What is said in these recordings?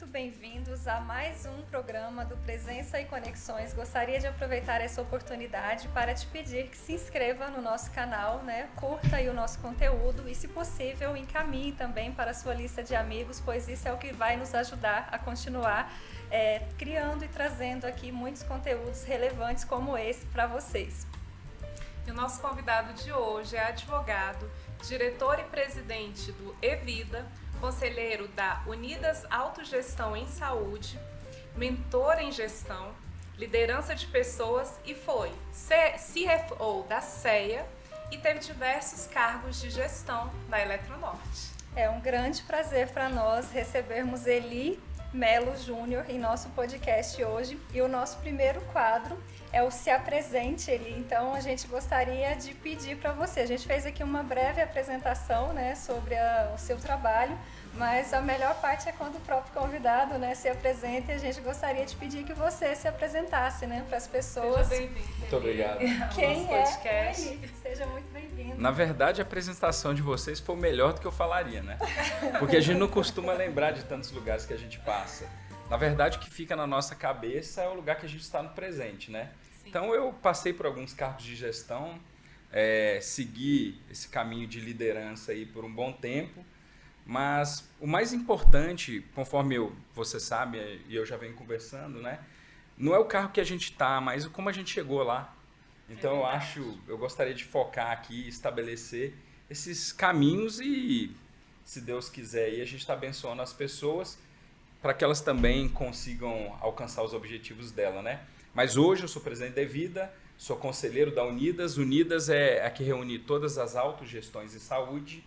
muito bem-vindos a mais um programa do Presença e Conexões. Gostaria de aproveitar essa oportunidade para te pedir que se inscreva no nosso canal, né? Curta aí o nosso conteúdo e, se possível, encaminhe também para a sua lista de amigos, pois isso é o que vai nos ajudar a continuar criando e trazendo aqui muitos conteúdos relevantes como esse para vocês. E o nosso convidado de hoje é advogado, diretor e presidente do Evida, conselheiro da Unidas Autogestão em Saúde, mentor em gestão, liderança de pessoas e foi CFO da CEA e teve diversos cargos de gestão da Eletronorte. É um grande prazer para nós recebermos Eli Melo Júnior em nosso podcast hoje, e o nosso primeiro quadro é o Se Apresente, Eli. Então a gente gostaria de pedir para você, a gente fez aqui uma breve apresentação, né, sobre o seu trabalho, mas a melhor parte é quando o próprio convidado, né, se apresenta, e a gente gostaria de pedir que você se apresentasse, né, para as pessoas. Seja bem-vindo. Muito obrigado. Quem é Eli? Seja muito bem-vindo. Na verdade, a apresentação de vocês foi melhor do que eu falaria, né? Porque a gente não costuma lembrar de tantos lugares que a gente passa. Na verdade, o que fica na nossa cabeça é o lugar que a gente está no presente, né? Sim. Então, eu passei por alguns cargos de gestão, segui esse caminho de liderança aí por um bom tempo, mas o mais importante, conforme você sabe e eu já venho conversando, né? Não é o carro que a gente está, mas como a gente chegou lá. Então, eu gostaria de focar aqui, estabelecer esses caminhos e, se Deus quiser, aí a gente está abençoando as pessoas para que elas também consigam alcançar os objetivos dela, né? Mas hoje eu sou presidente da Evida, sou conselheiro da Unidas. Unidas é a que reúne todas as autogestões em saúde.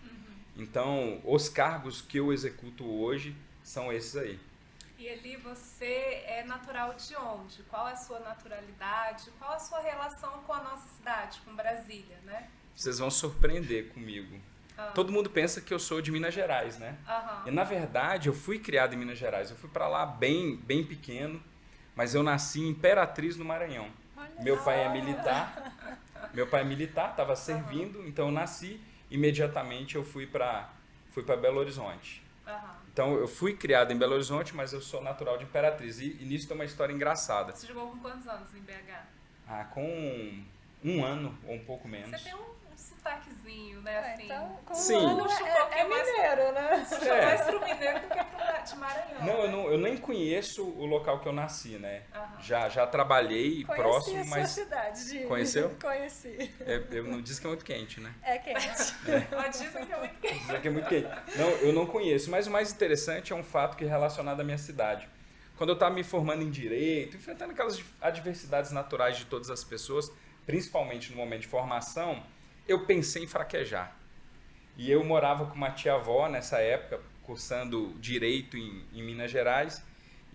Então, os cargos que eu executo hoje são esses aí. E Eli, você é natural de onde? Qual é a sua naturalidade? Qual a sua relação com a nossa cidade, com Brasília, né? Vocês vão surpreender comigo. Todo mundo pensa que eu sou de Minas Gerais, né? E na verdade eu fui criado em Minas Gerais. Eu fui para lá bem pequeno, mas eu nasci em Imperatriz, no Maranhão. Meu pai é militar, estava servindo, então eu nasci, imediatamente eu fui para Belo Horizonte. Então eu fui criado em Belo Horizonte, mas eu sou natural de Imperatriz. E nisso tem uma história engraçada. Você jogou com quantos anos em BH? Com 1 ano ou um pouco menos. Você tem um sotaquezinho, né? Assim. Então, com Sim. um ano Puxa um pouquinho mais mineiro, né? Puxa mais pro mineiro do que pro de Maranhão. Não, eu nem conheço o local que eu nasci, né? Já trabalhei próximo, Conheci a mas... sua cidade. Conheceu? Conheci. Eu não disse que é muito quente, né? É quente. Mas dizem que é muito quente. Dizem que é muito quente. Não, eu não conheço, mas o mais interessante é um fato que é relacionado à minha cidade. Quando eu estava me formando em Direito, enfrentando aquelas adversidades naturais de todas as pessoas, principalmente no momento de formação, eu pensei em fraquejar. E eu morava com uma tia-avó nessa época, cursando Direito em Minas Gerais,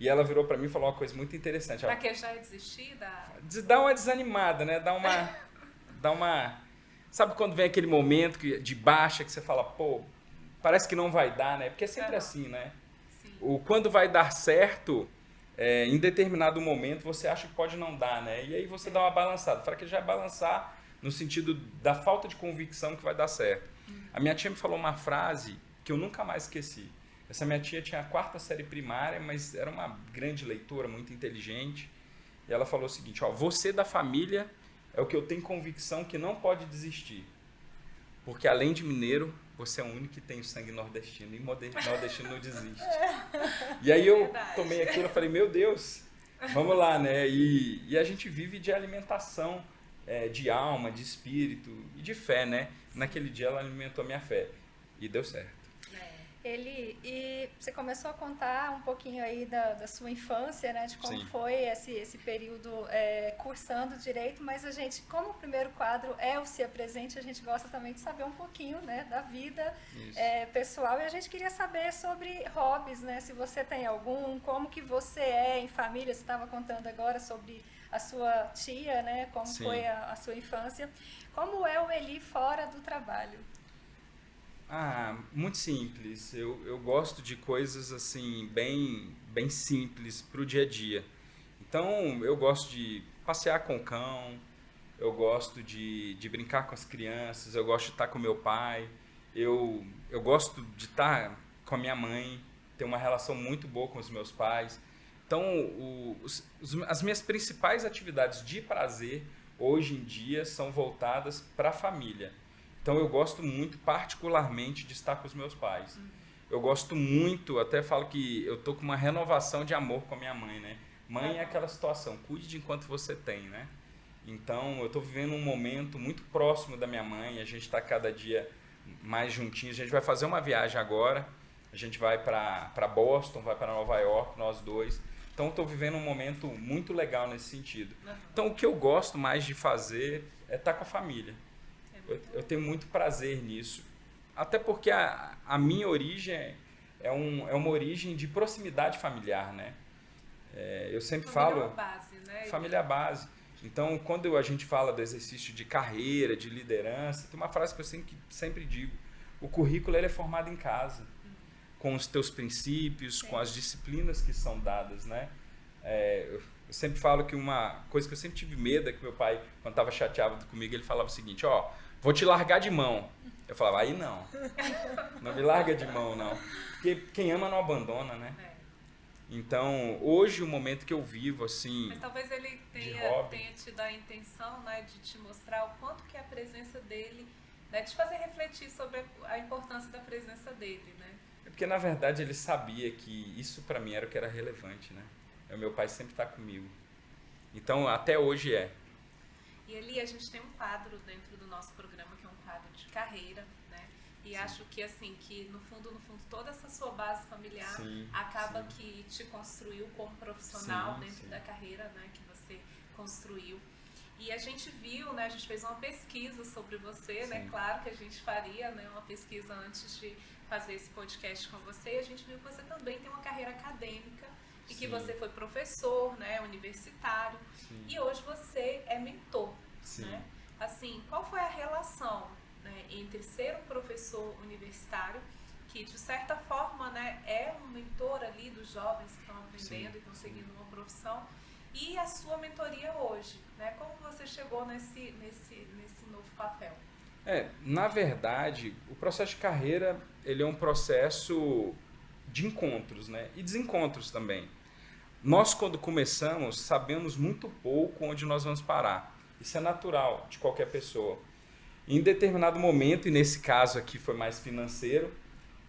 e ela virou para mim e falou uma coisa muito interessante. Fraquejar e desistir da... Dá uma desanimada, né? Dá uma... Sabe quando vem aquele momento de baixa que você fala, pô, parece que não vai dar, né? Porque é sempre assim, né? Sim. Quando vai dar certo, em determinado momento você acha que pode não dar, né? E aí você dá uma balançada. Fraquejar é balançar no sentido da falta de convicção que vai dar certo. A minha tia me falou uma frase que eu nunca mais esqueci. Essa minha tia tinha a 4ª série primária, mas era uma grande leitora, muito inteligente. E ela falou o seguinte, você da família é o que eu tenho convicção que não pode desistir. Porque além de mineiro, você é o único que tem o sangue nordestino. E nordestino não desiste. E aí eu tomei aquilo e falei, meu Deus, vamos lá, né? E a gente vive de alimentação, de alma, de espírito e de fé, né? Naquele dia ela alimentou a minha fé. E deu certo. Eli, e você começou a contar um pouquinho aí da sua infância, né, de como Sim. foi esse período cursando Direito, mas a gente, como o primeiro quadro é o Se Apresente, a gente gosta também de saber um pouquinho, né, da vida pessoal, e a gente queria saber sobre hobbies, né, se você tem algum, como que você é em família, você estava contando agora sobre a sua tia, né, como Sim. foi a sua infância, como é o Eli fora do trabalho? Muito simples. Eu gosto de coisas assim bem simples para o dia a dia. Então eu gosto de passear com o cão, eu gosto de brincar com as crianças, eu gosto de estar com meu pai, eu gosto de estar com a minha mãe, ter tenho uma relação muito boa com os meus pais. Então, as minhas principais atividades de prazer, hoje em dia, são voltadas para a família. Então, eu gosto muito, particularmente, de estar com os meus pais. Eu gosto muito, até falo que eu tô com uma renovação de amor com a minha mãe, né? Mãe é aquela situação, cuide de enquanto você tem, né? Então, eu tô vivendo um momento muito próximo da minha mãe, a gente está cada dia mais juntinhos. A gente vai fazer uma viagem agora, a gente vai para Boston, vai para Nova York, nós dois. Então, estou vivendo um momento muito legal nesse sentido. Então, o que eu gosto mais de fazer é estar com a família. Eu tenho muito prazer nisso. Até porque a minha origem é uma origem de proximidade familiar, né? Eu sempre falo... Base, né? Família base. Então, quando a gente fala do exercício de carreira, de liderança, tem uma frase que eu sempre digo. O currículo ele é formado em casa, com os teus princípios, com as disciplinas que são dadas, né? Eu sempre falo que uma coisa que eu sempre tive medo é que meu pai, quando estava chateado comigo, ele falava o seguinte, vou te largar de mão. Eu falava, aí não. Não me larga de mão, não. Porque quem ama não abandona, né? Então, hoje, o momento que eu vivo, assim... Mas talvez ele tenha tido a intenção, né, de te mostrar o quanto que a presença dele, né, te fazer refletir sobre a importância da presença dele, né? É porque, na verdade, ele sabia que isso, para mim, era o que era relevante, né? O meu pai sempre está comigo. Então, até hoje é. E ali a gente tem um quadro dentro do nosso programa, que é um quadro de carreira, né? E sim, acho que assim, que no fundo, toda essa sua base familiar acaba que te construiu como profissional dentro da carreira, né, que você construiu. E a gente viu, né, a gente fez uma pesquisa sobre você, né, claro que a gente faria, né, uma pesquisa antes de fazer esse podcast com você, e a gente viu que você também tem uma carreira acadêmica e que você foi professor, né, universitário, e hoje você é mentor, né? Assim, qual foi a relação, né, entre ser um professor universitário, que de certa forma, né, é um mentor ali dos jovens que estão aprendendo e estão seguindo uma profissão, e a sua mentoria hoje, né? Como você chegou nesse novo papel? Na verdade, o processo de carreira, ele é um processo de encontros, né? E desencontros também. Nós, quando começamos, sabemos muito pouco onde nós vamos parar. Isso é natural de qualquer pessoa. Em determinado momento, e nesse caso aqui foi mais financeiro,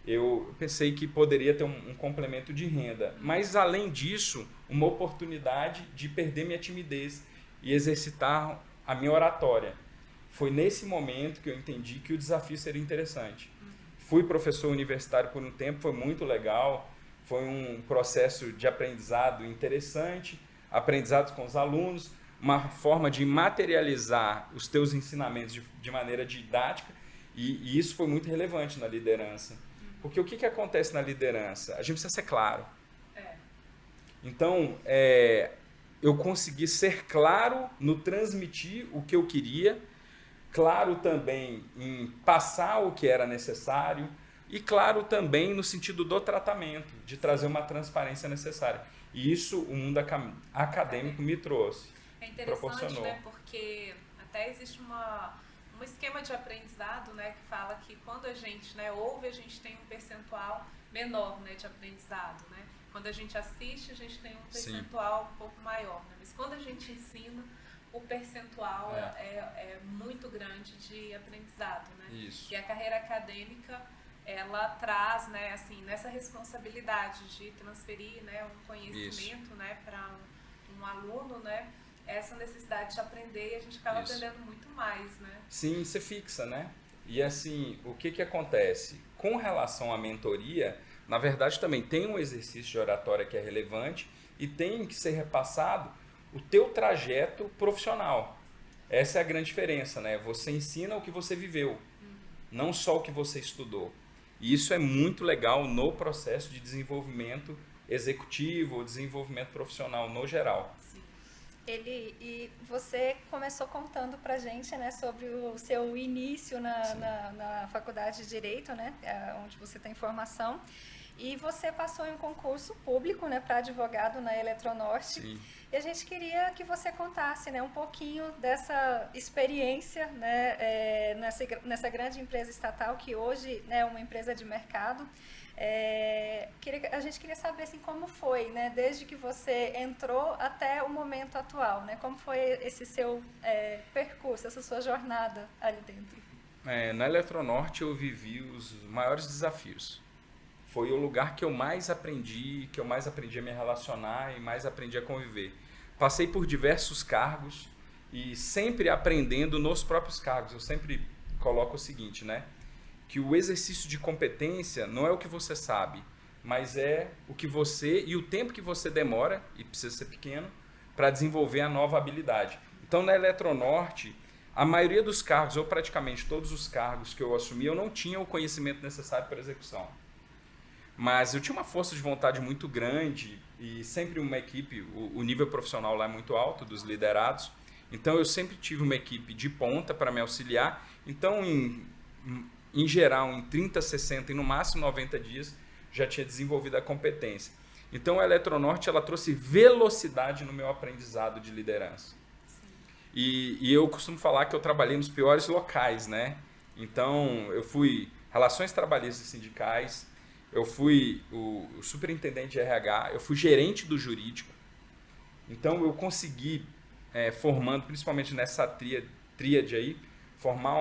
eu pensei que poderia ter um complemento de renda. Mas, além disso, uma oportunidade de perder minha timidez e exercitar a minha oratória. Foi nesse momento que eu entendi que o desafio seria interessante. Fui professor universitário por um tempo, foi muito legal. Foi um processo de aprendizado interessante, aprendizados com os alunos, uma forma de materializar os teus ensinamentos de maneira didática, e isso foi muito relevante na liderança. Porque o que acontece na liderança? A gente precisa ser claro. Então, eu consegui ser claro no transmitir o que eu queria, claro também em passar o que era necessário, e claro também no sentido do tratamento, de trazer uma transparência necessária. E isso o mundo acadêmico me trouxe. É interessante, né? Porque até existe um esquema de aprendizado, né, que fala que quando a gente, né, ouve, a gente tem um percentual menor, né, de aprendizado, né? Quando a gente assiste, a gente tem um percentual um pouco maior, né? Mas quando a gente ensina, o percentual é muito grande de aprendizado, né? Isso. E a carreira acadêmica, ela traz, né, assim, nessa responsabilidade de transferir, né, um conhecimento, né, para um aluno, né, essa necessidade de aprender, e a gente acaba aprendendo muito mais, né? Sim, você fixa, né? E assim, o que acontece? Com relação à mentoria, na verdade também tem um exercício de oratória que é relevante e tem que ser repassado o teu trajeto profissional. Essa é a grande diferença, né? Você ensina o que você viveu, não só o que você estudou. E isso é muito legal no processo de desenvolvimento executivo ou desenvolvimento profissional no geral. E você começou contando pra gente, né, sobre o seu início na faculdade de Direito, né, onde você tem formação. E você passou em um concurso público, né, para advogado na Eletronorte. Sim. E a gente queria que você contasse, né, um pouquinho dessa experiência, né, nessa grande empresa estatal que hoje, né, é uma empresa de mercado. A gente queria saber assim, como foi, né, desde que você entrou até o momento atual, né, como foi esse seu percurso, essa sua jornada ali dentro. Na Eletronorte eu vivi os maiores desafios. Foi o lugar que eu mais aprendi a me relacionar e mais aprendi a conviver. Passei por diversos cargos e sempre aprendendo nos próprios cargos. Eu sempre coloco o seguinte, né? Que o exercício de competência não é o que você sabe, mas é o que você e o tempo que você demora, e precisa ser pequeno, para desenvolver a nova habilidade. Então, na Eletronorte, a maioria dos cargos, ou praticamente todos os cargos que eu assumi, eu não tinha o conhecimento necessário para execução. Mas eu tinha uma força de vontade muito grande e sempre uma equipe, o nível profissional lá é muito alto dos liderados, então eu sempre tive uma equipe de ponta para me auxiliar. Então, em geral, em 30, 60 e no máximo 90 dias, já tinha desenvolvido a competência. Então, a Eletronorte ela trouxe velocidade no meu aprendizado de liderança. E eu costumo falar que eu trabalhei nos piores locais, né? Então, eu fui relações trabalhistas e sindicais, eu fui o superintendente de RH, eu fui gerente do jurídico. Então, eu consegui, formando, principalmente nessa tríade aí, formar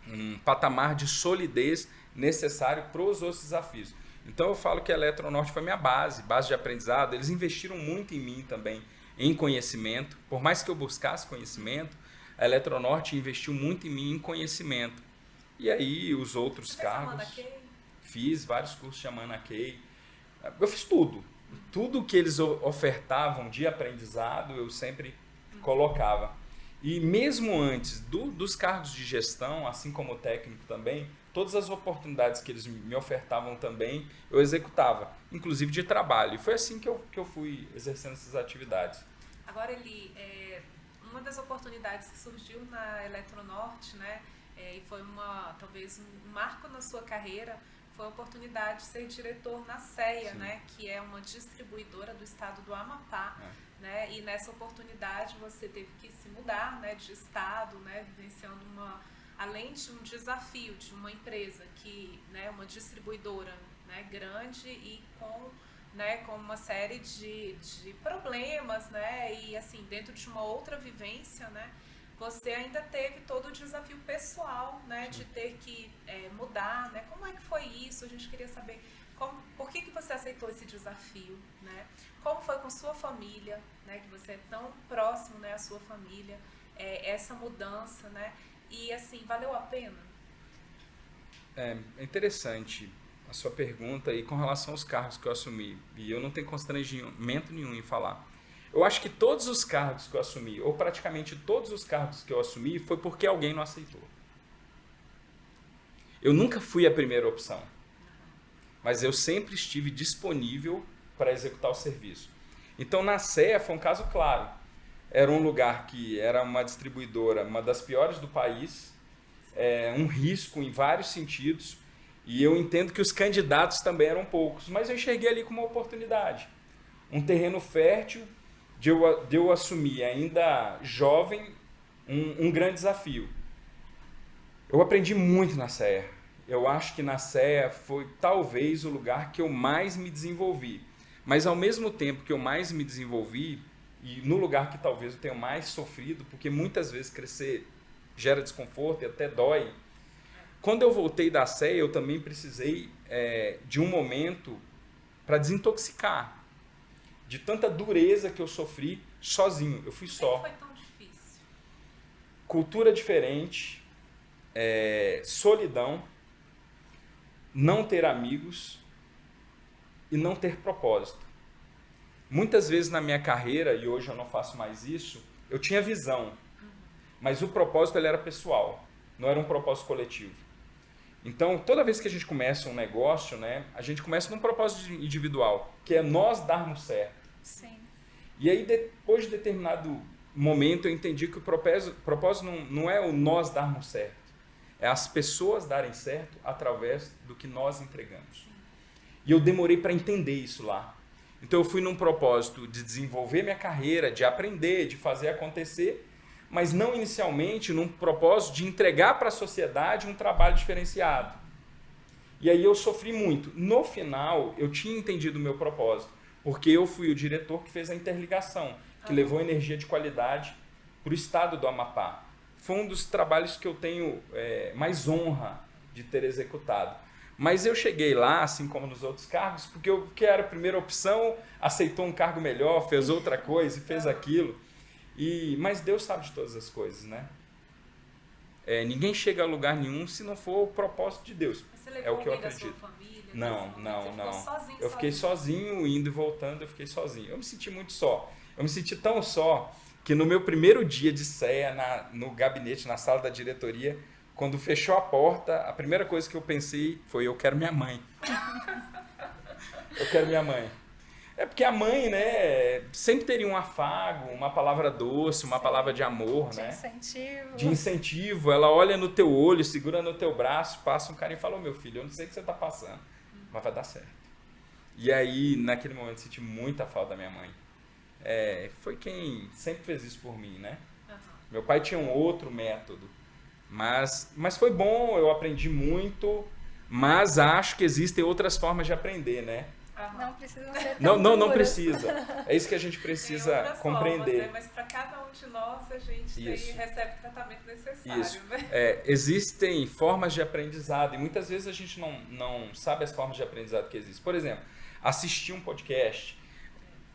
um patamar de solidez necessário para os outros desafios. Então, eu falo que a Eletronorte foi minha base de aprendizado. Eles investiram muito em mim também, em conhecimento. Por mais que eu buscasse conhecimento, a Eletronorte investiu muito em mim em conhecimento. E aí, os outros cargos... Fiz vários cursos de Amana Key. Eu fiz tudo. Tudo que eles ofertavam de aprendizado, eu sempre colocava. E mesmo antes dos cargos de gestão, assim como técnico também, todas as oportunidades que eles me ofertavam também, eu executava, inclusive de trabalho. E foi assim que eu fui exercendo essas atividades. Agora, Eli, uma das oportunidades que surgiu na Eletronorte, né, e foi talvez um marco na sua carreira, foi a oportunidade de ser diretor na CEA, né, que é uma distribuidora do estado do Amapá. Né, e nessa oportunidade você teve que se mudar, né, de estado, né, vivenciando além de um desafio de uma empresa né, uma distribuidora, né, grande e com uma série de problemas, né, e assim, dentro de uma outra vivência, né, você ainda teve todo o desafio pessoal, né, de ter que mudar, né? Como é que foi isso? A gente queria saber por que você aceitou esse desafio, né? Como foi com sua família, né, que você é tão próximo, né, à sua família, essa mudança, né? E assim, valeu a pena? É interessante a sua pergunta e com relação aos cargos que eu assumi, e eu não tenho constrangimento nenhum em falar. Eu acho que todos os cargos que eu assumi, ou praticamente todos os cargos que eu assumi, foi porque alguém não aceitou. Eu nunca fui a primeira opção, mas eu sempre estive disponível para executar o serviço. Então, na CEA foi um caso claro. Era um lugar que era uma distribuidora, uma das piores do país, um risco em vários sentidos, e eu entendo que os candidatos também eram poucos, mas eu enxerguei ali como uma oportunidade. Um terreno fértil, de eu assumir ainda jovem um grande desafio. Eu aprendi muito na CEA. Eu acho que na CEA foi talvez o lugar que eu mais me desenvolvi. Mas ao mesmo tempo que eu mais me desenvolvi, e no lugar que talvez eu tenha mais sofrido, porque muitas vezes crescer gera desconforto e até dói. Quando eu voltei da CEA, eu também precisei de um momento para desintoxicar. De tanta dureza que eu sofri sozinho. Eu fui só. Por que foi tão difícil? Cultura diferente, solidão, não ter amigos e não ter propósito. Muitas vezes na minha carreira, e hoje eu não faço mais isso, eu tinha visão, mas o propósito ele era pessoal, não era um propósito coletivo. Então, toda vez que a gente começa um negócio, né, a gente começa num propósito individual, que é nós darmos certo. Sim. E aí, depois de determinado momento, eu entendi que o propósito não é o nós darmos certo, É as pessoas darem certo através do que nós entregamos. E eu demorei para entender isso lá. Então eu fui num propósito de desenvolver minha carreira, de aprender, de fazer acontecer, mas não inicialmente num propósito de entregar para a sociedade um trabalho diferenciado. E aí eu sofri muito. No final, eu tinha entendido o meu propósito, porque eu fui o diretor que fez a interligação, que levou energia de qualidade para o estado do Amapá. Foi um dos trabalhos que eu tenho mais honra de ter executado. Mas eu cheguei lá, assim como nos outros cargos, porque eu que era a primeira opção, aceitou um cargo melhor, fez outra coisa e fez aquilo. Mas Deus sabe de todas as coisas, né? Ninguém chega a lugar nenhum se não for o propósito de Deus. Você levou o que eu alguém da acredito. sua família? Não. Sozinho, Eu fiquei sozinho, indo e voltando, eu fiquei sozinho. Eu me senti muito só. Eu me senti tão só que no meu primeiro dia de ceia, no gabinete, na sala da diretoria, quando fechou a porta, a primeira coisa que eu pensei foi: eu quero minha mãe. Eu quero minha mãe. É porque a mãe, né, sempre teria um afago, uma palavra doce, uma palavra de amor, né? De incentivo. Ela olha no teu olho, segura no teu braço, passa um carinho e fala: meu filho, eu não sei o que você está passando, mas vai dar certo. E aí, naquele momento, senti muita falta da minha mãe. Foi quem sempre fez isso por mim, né? Meu pai tinha um outro método, mas foi bom, eu aprendi muito, mas acho que existem outras formas de aprender, né? Não precisa ser tão não precisa. É isso que a gente precisa compreender. Formas, né? Mas para cada um de nós, a gente recebe o tratamento necessário. Isso. Né? Existem formas de aprendizado e muitas vezes a gente não sabe as formas de aprendizado que existem. Por exemplo, assistir um podcast.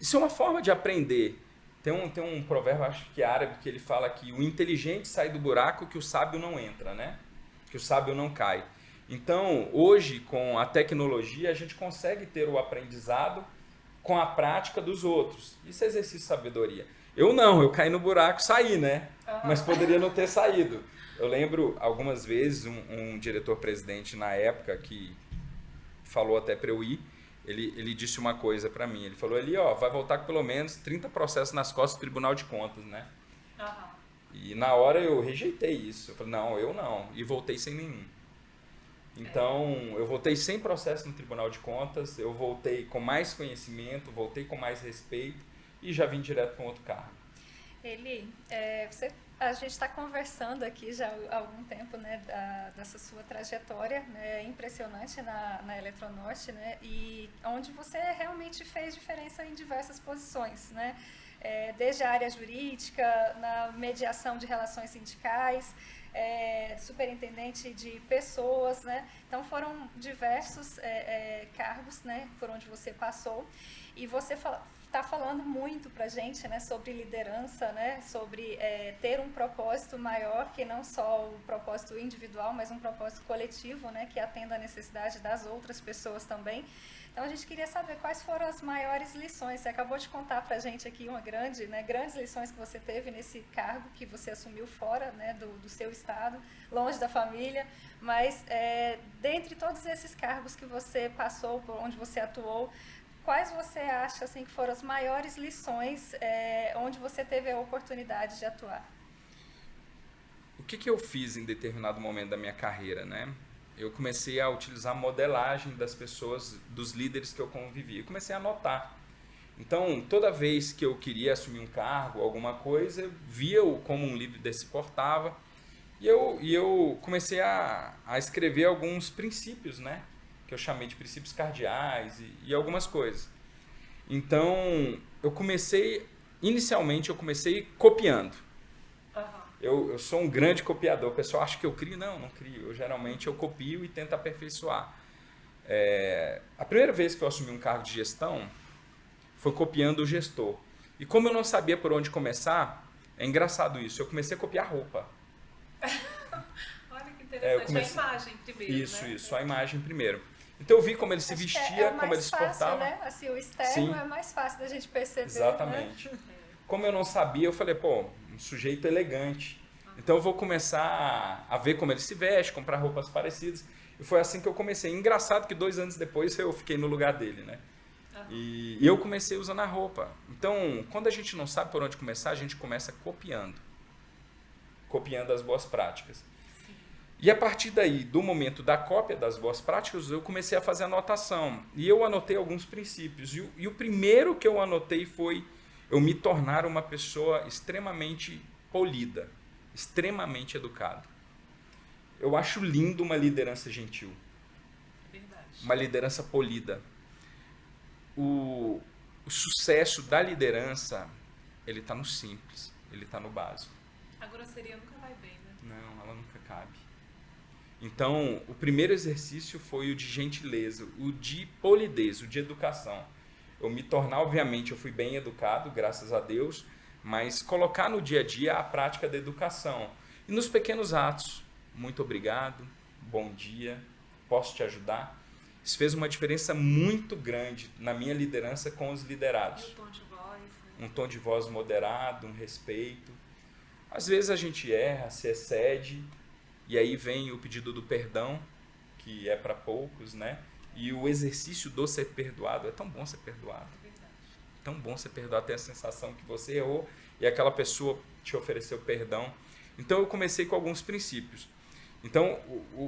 Isso é uma forma de aprender. Tem um provérbio, acho que árabe, que ele fala que o inteligente sai do buraco que o sábio não entra, né? Que o sábio não cai. Então, hoje, com a tecnologia, a gente consegue ter o aprendizado com a prática dos outros. Isso é exercício de sabedoria. Eu caí no buraco e saí, né? Mas poderia não ter saído. Eu lembro, algumas vezes, um diretor-presidente na época que falou até para eu ir, ele disse uma coisa para mim. Ele falou ali, vai voltar com pelo menos 30 processos nas costas do Tribunal de Contas, né? E na hora eu rejeitei isso. Eu falei, eu não. E voltei sem nenhum. Então, eu voltei sem processo no Tribunal de Contas, eu voltei com mais conhecimento, voltei com mais respeito e já vim direto para um outro cargo. Eli, a gente está conversando aqui já há algum tempo, né, dessa sua trajetória, né, impressionante na Eletronorte, né, e onde você realmente fez diferença em diversas posições, né, desde a área jurídica, na mediação de relações sindicais, superintendente de pessoas, né? Então foram diversos cargos, né, por onde você passou, e você está falando muito para a gente, né, sobre liderança, né, sobre ter um propósito maior que não só o propósito individual, mas um propósito coletivo, né, que atenda à necessidade das outras pessoas também. Então a gente queria saber quais foram as maiores lições. Você acabou de contar para a gente aqui grandes lições que você teve nesse cargo que você assumiu fora, né, do seu estado, longe da família, mas dentre todos esses cargos que você passou, por onde você atuou, quais você acha assim, que foram as maiores lições onde você teve a oportunidade de atuar? O que eu fiz em determinado momento da minha carreira, né? Eu comecei a utilizar a modelagem das pessoas, dos líderes que eu convivia. Eu comecei a anotar. Então, toda vez que eu queria assumir um cargo, alguma coisa, eu via como um líder se portava. E eu comecei a escrever alguns princípios, né? Que eu chamei de princípios cardeais e algumas coisas. Então, inicialmente eu comecei copiando. Eu sou um grande copiador. O pessoal acha que eu crio. Não crio. Geralmente eu copio e tento aperfeiçoar. A primeira vez que eu assumi um cargo de gestão foi copiando o gestor. E como eu não sabia por onde começar, é engraçado isso. Eu comecei a copiar roupa. Olha que interessante. A imagem primeiro, Isso. A imagem primeiro. Então eu vi como ele se vestia, como ele se portava. Né? Assim, o externo é mais fácil da gente perceber. Exatamente. Né? Como eu não sabia, eu falei, um sujeito elegante. Então eu vou começar a ver como ele se veste, comprar roupas parecidas. E foi assim que eu comecei. Engraçado que 2 anos depois eu fiquei no lugar dele, né? E eu comecei usando a roupa. Então, quando a gente não sabe por onde começar, a gente começa copiando as boas práticas. E a partir daí, do momento da cópia das boas práticas, eu comecei a fazer anotação. E eu anotei alguns princípios. E o primeiro que eu anotei foi eu me tornar uma pessoa extremamente polida, extremamente educada. Eu acho lindo uma liderança gentil. Verdade. Uma liderança polida. O sucesso da liderança, ele está no simples, ele está no básico. A grosseria nunca vai bem, né? Não, ela nunca cabe. Então, o primeiro exercício foi o de gentileza, o de polidez, o de educação. Eu me tornar, obviamente, eu fui bem educado, graças a Deus, mas colocar no dia a dia a prática da educação. E nos pequenos atos, muito obrigado, bom dia, posso te ajudar? Isso fez uma diferença muito grande na minha liderança com os liderados. E o tom de voz, né? Um tom de voz moderado, um respeito. Às vezes a gente erra, se excede, e aí vem o pedido do perdão, que é para poucos, né? E o exercício do ser perdoado. É tão bom ser perdoado. É verdade. Tão bom ser perdoado, ter a sensação que você errou e aquela pessoa te ofereceu perdão. Então eu comecei com alguns princípios. Então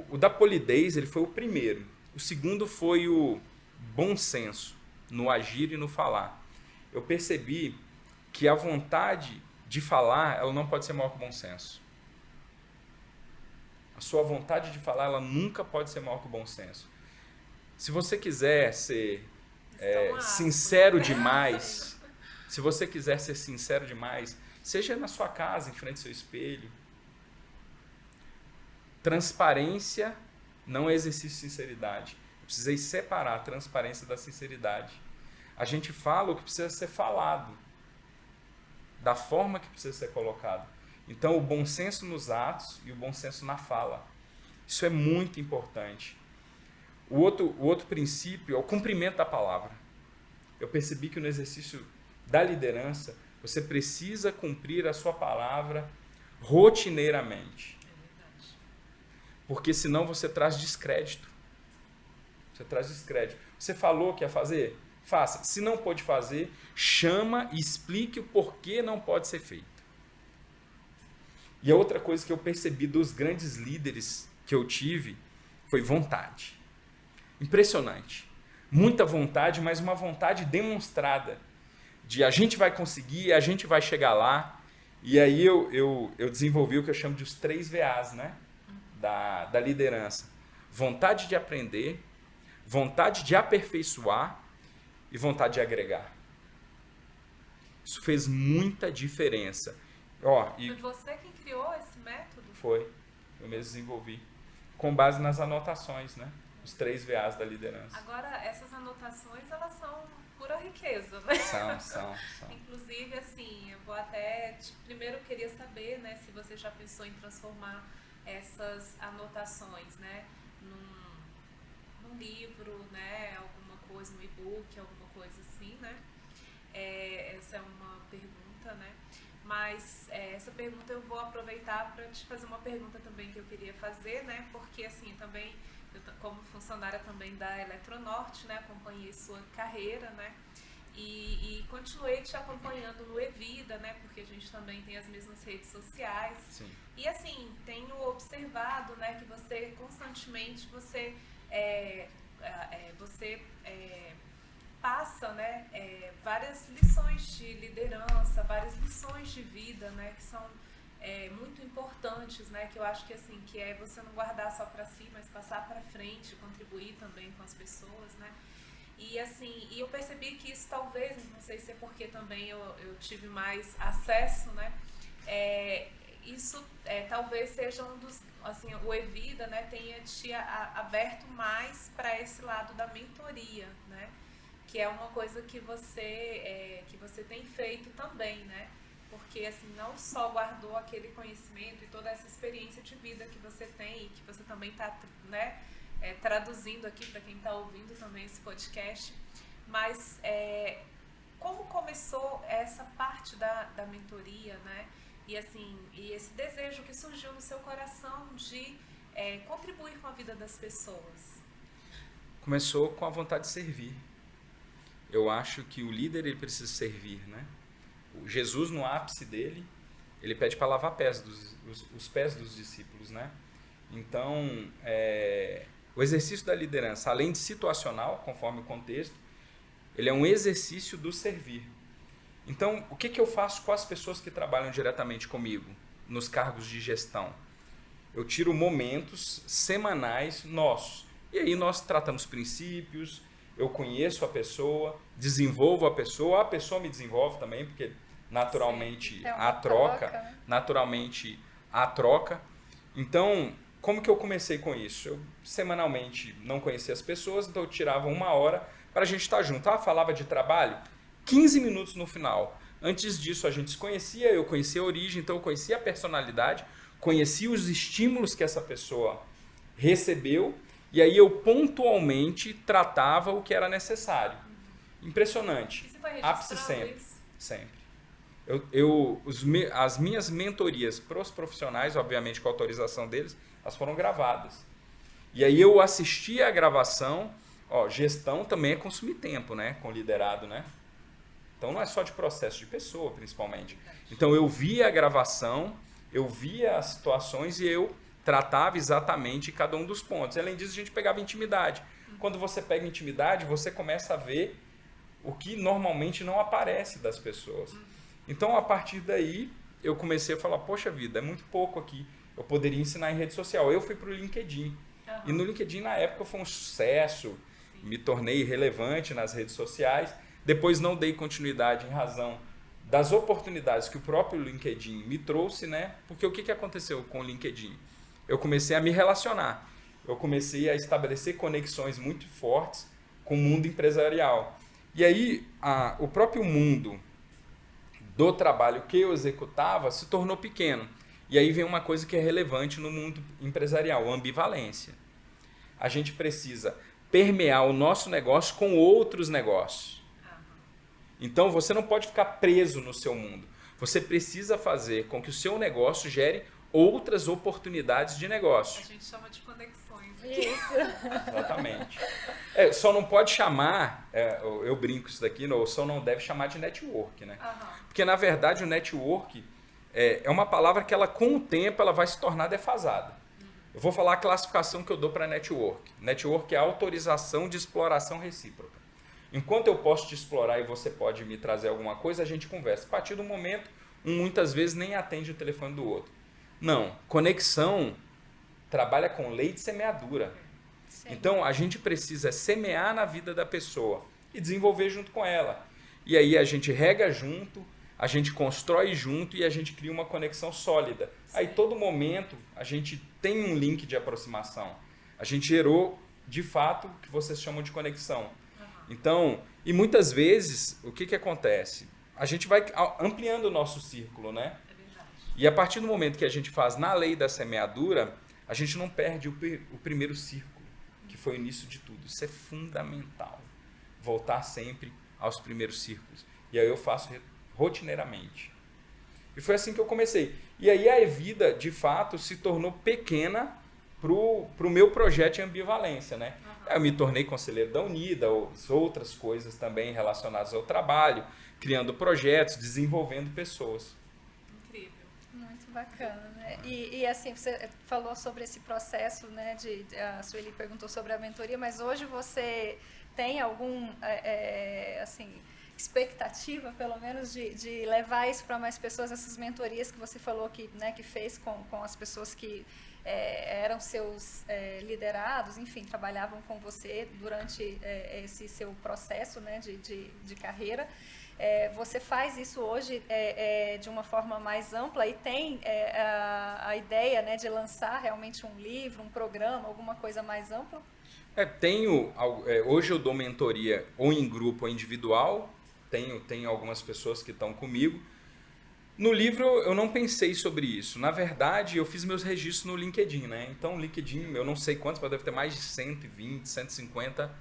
o da polidez, ele foi o primeiro. O segundo foi o bom senso no agir e no falar. Eu percebi que a vontade de falar, ela não pode ser maior que o bom senso. A sua vontade de falar, ela nunca pode ser maior que o bom senso. Se você quiser ser sincero demais, se você quiser ser sincero demais, seja na sua casa, em frente ao seu espelho. Transparência não é exercício de sinceridade. Eu precisei separar a transparência da sinceridade. A gente fala o que precisa ser falado, da forma que precisa ser colocado. Então, o bom senso nos atos e o bom senso na fala. Isso é muito importante. O outro princípio é o cumprimento da palavra. Eu percebi que no exercício da liderança, você precisa cumprir a sua palavra rotineiramente. Porque senão você traz descrédito. Você traz descrédito. Você falou que ia fazer? Faça. Se não pode fazer, chama e explique o porquê não pode ser feito. E a outra coisa que eu percebi dos grandes líderes que eu tive foi vontade. Impressionante. Muita vontade, mas uma vontade demonstrada. De a gente vai conseguir, a gente vai chegar lá. E aí eu desenvolvi o que eu chamo de os 3 VAs, né? Da liderança. Vontade de aprender, vontade de aperfeiçoar e vontade de agregar. Isso fez muita diferença. Foi você quem criou esse método? Foi. Eu mesmo desenvolvi. Com base nas anotações, né? Os 3 VAs da liderança. Agora, essas anotações, elas são pura riqueza, né? São. Inclusive, assim, eu vou até... Primeiro, eu queria saber, né, se você já pensou em transformar essas anotações, né, num livro, né, alguma coisa, um e-book, alguma coisa assim, né? Essa é uma pergunta, né? Mas essa pergunta eu vou aproveitar para te fazer uma pergunta também que eu queria fazer, né? Porque assim, também, eu, como funcionária também da Eletronorte, né? Acompanhei sua carreira, né? E continuei te acompanhando no Evida, né? Porque a gente também tem as mesmas redes sociais. Sim. E assim, tenho observado, né? Que você constantemente, você passa, né, várias lições de liderança, várias lições de vida, né, que são muito importantes, né, que eu acho que assim, que é você não guardar só para si, mas passar para frente, contribuir também com as pessoas, né. E assim, eu percebi que isso talvez, não sei se é porque também eu tive mais acesso, né, isso talvez seja um dos, assim, o Evida, né, tenha te aberto mais para esse lado da mentoria, né, que é uma coisa que você tem feito também, né, porque assim, não só guardou aquele conhecimento e toda essa experiência de vida que você tem e que você também está, né, traduzindo aqui para quem está ouvindo também esse podcast, mas como começou essa parte da mentoria, né? E assim, e esse desejo que surgiu no seu coração de contribuir com a vida das pessoas? Começou com a vontade de servir. Eu acho que o líder ele precisa servir, né? O Jesus, no ápice dele, ele pede para lavar os pés dos discípulos, né? Então, o exercício da liderança, além de situacional, conforme o contexto, ele é um exercício do servir. Então, o que eu faço com as pessoas que trabalham diretamente comigo, nos cargos de gestão? Eu tiro momentos semanais nossos. E aí nós tratamos princípios, eu conheço a pessoa, desenvolvo a pessoa me desenvolve também, porque naturalmente há troca, né? naturalmente há troca. Então, como que eu comecei com isso? Eu semanalmente não conhecia as pessoas, então eu tirava 1 hora para a gente estar junto. Falava de trabalho, 15 minutos no final. Antes disso a gente se conhecia, eu conhecia a origem, então eu conhecia a personalidade, conhecia os estímulos que essa pessoa recebeu, e aí eu pontualmente tratava o que era necessário. Impressionante. E você foi Ápice registrando sempre. isso? Sempre. As minhas mentorias para os profissionais, obviamente com a autorização deles, elas foram gravadas. E aí eu assisti a gravação. Gestão também é consumir tempo, né? Com liderado, né? Então não é só de processo, de pessoa principalmente. Então eu via a gravação, eu via as situações e eu tratava exatamente cada um dos pontos. Além disso, a gente pegava intimidade. Quando você pega intimidade, você começa a ver o que normalmente não aparece das pessoas. Então, a partir daí, eu comecei a falar, poxa vida, é muito pouco aqui. Eu poderia ensinar em rede social. Eu fui para o LinkedIn. E no LinkedIn, na época, foi um sucesso. Me tornei relevante nas redes sociais. Depois não dei continuidade em razão das oportunidades que o próprio LinkedIn me trouxe, né? Porque o que aconteceu com o LinkedIn? Eu comecei a me relacionar. Eu comecei a estabelecer conexões muito fortes com o mundo empresarial. E aí, o próprio mundo do trabalho que eu executava se tornou pequeno. E aí vem uma coisa que é relevante no mundo empresarial, a ambivalência. A gente precisa permear o nosso negócio com outros negócios. Então, você não pode ficar preso no seu mundo. Você precisa fazer com que o seu negócio gere outras oportunidades de negócio. A gente chama de conexões. Isso. Exatamente. Só não pode chamar, eu brinco isso daqui, só não deve chamar de network, né? Porque, na verdade, o network é uma palavra que ela, com o tempo, ela vai se tornar defasada. Eu vou falar a classificação que eu dou para network. Network é a autorização de exploração recíproca. Enquanto eu posso te explorar e você pode me trazer alguma coisa, a gente conversa. A partir do momento, muitas vezes nem atende o telefone do outro. Não, conexão trabalha com lei de semeadura. Sim. Então, a gente precisa semear na vida da pessoa e desenvolver junto com ela. E aí a gente rega junto, a gente constrói junto e a gente cria uma conexão sólida. Sim. Aí, todo momento, a gente tem um link de aproximação. A gente gerou, de fato, o que vocês chamam de conexão. Então, e muitas vezes, o que acontece? A gente vai ampliando o nosso círculo, né? É verdade. E a partir do momento que a gente faz na lei da semeadura, a gente não perde o primeiro círculo, que foi o início de tudo. Isso é fundamental. Voltar sempre aos primeiros círculos. E aí eu faço rotineiramente. E foi assim que eu comecei. E aí a Evida, de fato, se tornou pequena para o meu projeto de ambivalência, né? Eu me tornei conselheiro da Unida, outras coisas também relacionadas ao trabalho, criando projetos, desenvolvendo pessoas. Incrível. Muito bacana, né? E assim, você falou sobre esse processo, né? A Sueli perguntou sobre a mentoria, mas hoje você tem algum, assim, expectativa, pelo menos, de levar isso para mais pessoas, essas mentorias que você falou que, né, que fez com as pessoas que eram seus liderados, enfim, trabalhavam com você durante esse seu processo, né, de carreira. Você faz isso hoje de uma forma mais ampla e tem a ideia, né, de lançar realmente um livro, um programa, alguma coisa mais ampla? Hoje eu dou mentoria ou em grupo ou individual, tenho algumas pessoas que estão comigo. No livro eu não pensei sobre isso. Na verdade, eu fiz meus registros no LinkedIn, né? Então, o LinkedIn, eu não sei quantos, mas deve ter mais de 120, 150,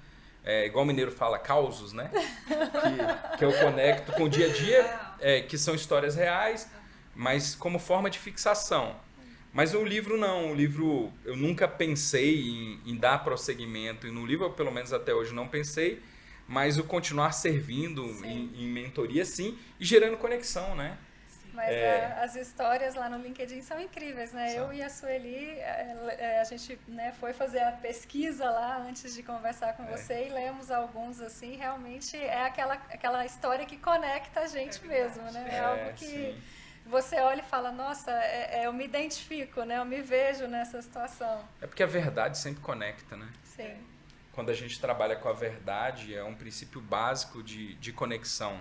igual o mineiro fala, causos, né? que eu conecto com o dia a dia, que são histórias reais, mas como forma de fixação. Mas o livro não. O livro eu nunca pensei em dar prosseguimento. E no livro, eu, pelo menos até hoje, não pensei. Mas o continuar servindo em mentoria, sim. E gerando conexão, né? Sim. Mas as histórias lá no LinkedIn são incríveis, né? Eu e a Sueli, a gente, né, foi fazer a pesquisa lá antes de conversar com você e lemos alguns, assim, realmente é aquela história que conecta a gente mesmo, né? É algo que sim. você olha e fala, nossa, eu me identifico, né? Eu me vejo nessa situação. É porque a verdade sempre conecta, né? Sim. Quando a gente trabalha com a verdade, é um princípio básico de conexão.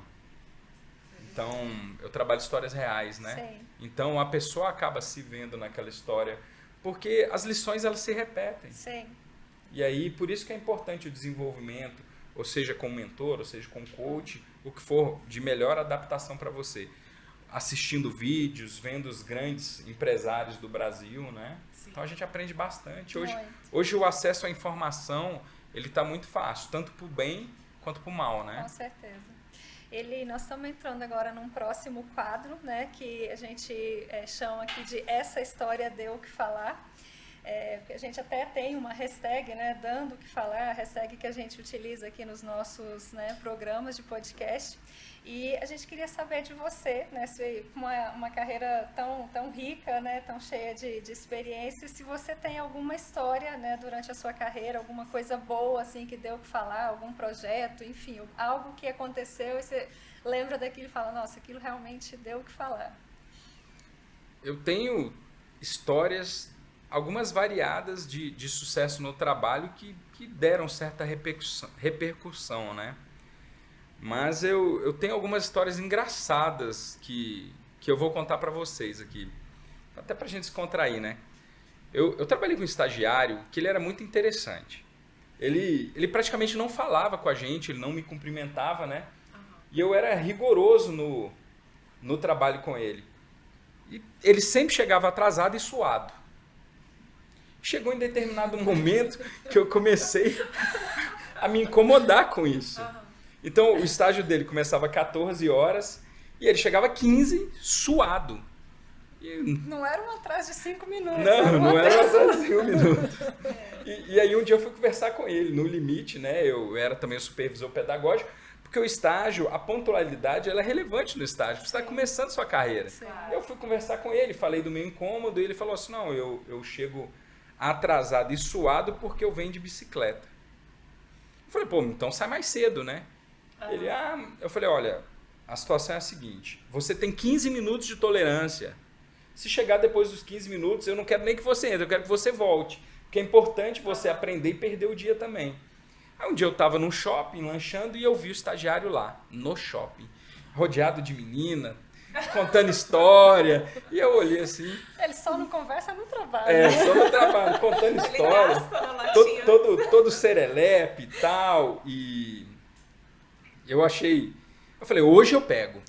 Então, eu trabalho histórias reais, né? Sim. Então, a pessoa acaba se vendo naquela história, porque as lições, elas se repetem. Sim. E aí, por isso que é importante o desenvolvimento, ou seja, com mentor, ou seja, com coach, o que for de melhor adaptação para você. Assistindo vídeos, vendo os grandes empresários do Brasil, né? Sim. Então, a gente aprende bastante. Muito. Hoje o acesso à informação, ele está muito fácil, tanto para o bem quanto para o mal, né? Com certeza. Nós estamos entrando agora num próximo quadro, né, que a gente chama aqui de Essa História Deu o que Falar. A gente até tem uma hashtag, né, dando o que falar, a hashtag que a gente utiliza aqui nos nossos, né, programas de podcast. E a gente queria saber de você, né, com uma carreira tão rica, né, tão cheia de experiências, se você tem alguma história, né, durante a sua carreira, alguma coisa boa assim que deu o que falar, algum projeto, enfim, algo que aconteceu e você lembra daquilo e fala, nossa, aquilo realmente deu o que falar. Eu tenho histórias, algumas variadas de sucesso no trabalho que deram certa repercussão, né? Mas eu tenho algumas histórias engraçadas que eu vou contar para vocês aqui. Até pra gente se contrair, né? Eu trabalhei com um estagiário que ele era muito interessante. Ele praticamente não falava com a gente, ele não me cumprimentava, né? E eu era rigoroso no trabalho com ele. E ele sempre chegava atrasado e suado. Chegou em determinado momento que eu comecei a me incomodar com isso. Então, o estágio dele começava às 14 horas e ele chegava às 15, suado. Não era um atraso de 5 minutos. Não era um atraso de 1 minuto. E aí um dia eu fui conversar com ele, no limite, né? Eu era também o supervisor pedagógico, porque o estágio, a pontualidade, ela é relevante no estágio. Você está começando sua carreira. Sim. Eu fui conversar com ele, falei do meu incômodo, e ele falou assim, não, eu chego atrasado e suado porque eu venho de bicicleta. Eu falei, pô, então sai mais cedo, né? Eu falei, olha, a situação é a seguinte, você tem 15 minutos de tolerância. Se chegar depois dos 15 minutos, eu não quero nem que você entre, eu quero que você volte. Porque é importante você aprender e perder o dia também. Aí um dia eu estava num shopping, lanchando, e eu vi o estagiário lá, no shopping, rodeado de menina, contando história. E eu olhei assim... Ele só não conversa no trabalho. Só no trabalho, contando história. Todo serelepe e tal. E eu falei, hoje eu pego.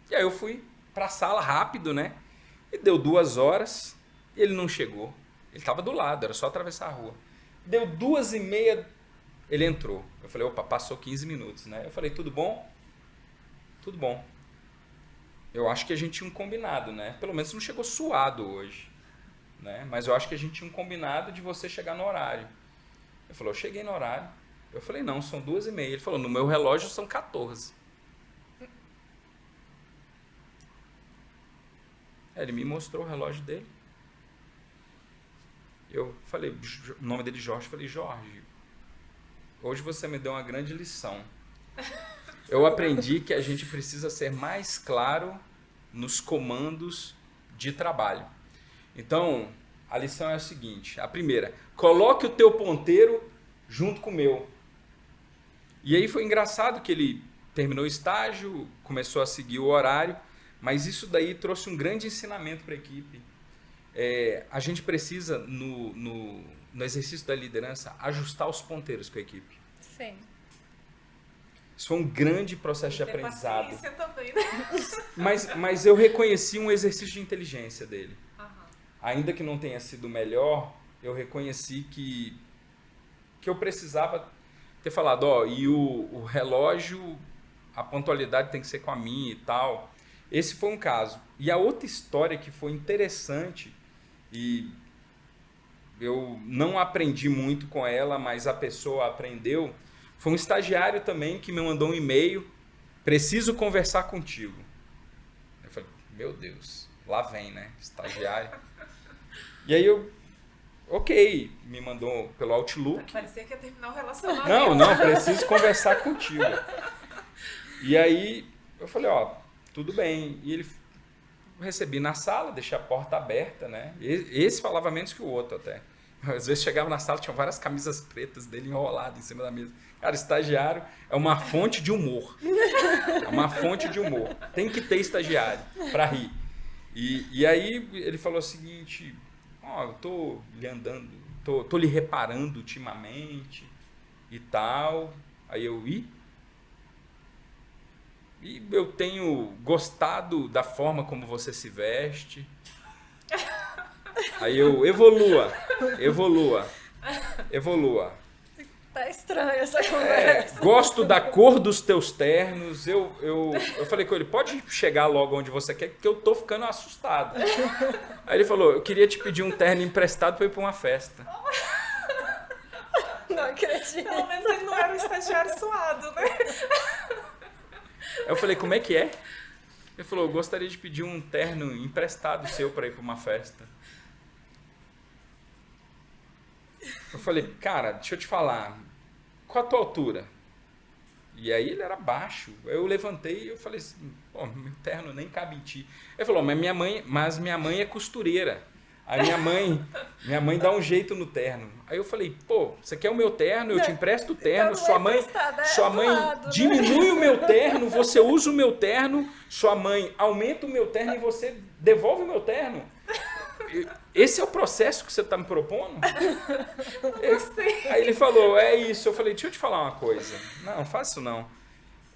E aí eu fui pra sala rápido, né? E deu 2 horas e ele não chegou. Ele estava do lado, era só atravessar a rua. Deu 2h30, ele entrou. Eu falei, opa, passou 15 minutos, né? Eu falei, tudo bom? Tudo bom. Eu acho que a gente tinha um combinado, né? Pelo menos não chegou suado hoje, né? Mas eu acho que a gente tinha um combinado de você chegar no horário. Ele falou, eu cheguei no horário. Eu falei, não, são 2h30. Ele falou, no meu relógio são 14. Ele me mostrou o relógio dele. Eu falei, o nome dele Jorge, eu falei, Jorge, hoje você me deu uma grande lição. Eu aprendi que a gente precisa ser mais claro nos comandos de trabalho. Então, a lição é a seguinte, a primeira, coloque o teu ponteiro junto com o meu. E aí foi engraçado que ele terminou o estágio, começou a seguir o horário, mas isso daí trouxe um grande ensinamento para a equipe. A gente precisa, no exercício da liderança, ajustar os ponteiros com a equipe. Sim. Isso foi um grande processo de aprendizado. Paciência também, né? Mas eu reconheci um exercício de inteligência dele. Uhum. Ainda que não tenha sido o melhor, eu reconheci que eu precisava ter falado, e o relógio, a pontualidade tem que ser com a minha e tal. Esse foi um caso. E a outra história que foi interessante, e eu não aprendi muito com ela, mas a pessoa aprendeu, foi um estagiário também que me mandou um e-mail, preciso conversar contigo. Eu falei, meu Deus, lá vem, né? Estagiário. E aí eu, ok, me mandou pelo Outlook. Parecia que ia terminar o relacionamento. Não, preciso conversar contigo. E aí eu falei, ó, tudo bem. E ele recebi na sala, deixei a porta aberta, né? Esse falava menos que o outro até. Às vezes chegava na sala, tinha várias camisas pretas dele enroladas em cima da mesa. Cara, estagiário é uma fonte de humor. É uma fonte de humor. Tem que ter estagiário para rir. E aí ele falou o seguinte, ó, eu tô lhe andando, tô lhe reparando ultimamente e tal. Aí eu, e eu tenho gostado da forma como você se veste. Aí eu, evolua. Tá estranha essa conversa. Gosto da cor dos teus ternos. Eu falei com ele, pode chegar logo onde você quer, porque eu tô ficando assustado. Aí ele falou, eu queria te pedir um terno emprestado para ir para uma festa. Não acredito. Pelo menos ele não era um estagiário suado, né? Aí eu falei, como é que é? Ele falou, eu gostaria de pedir um terno emprestado seu para ir para uma festa. Eu falei, cara, deixa eu te falar, qual a tua altura? E aí ele era baixo. Eu levantei e eu falei assim, pô, meu terno nem cabe em ti. Ele falou, mas minha mãe é costureira. Aí minha mãe dá um jeito no terno. Aí eu falei, pô, você quer o meu terno? Eu te empresto o terno. Então Sua mãe diminui o meu terno, você usa o meu terno. Sua mãe aumenta o meu terno e você devolve o meu terno. Esse é o processo que você está me propondo? Gostei. Aí ele falou, é isso. Eu falei, deixa eu te falar uma coisa. Não, faça isso não.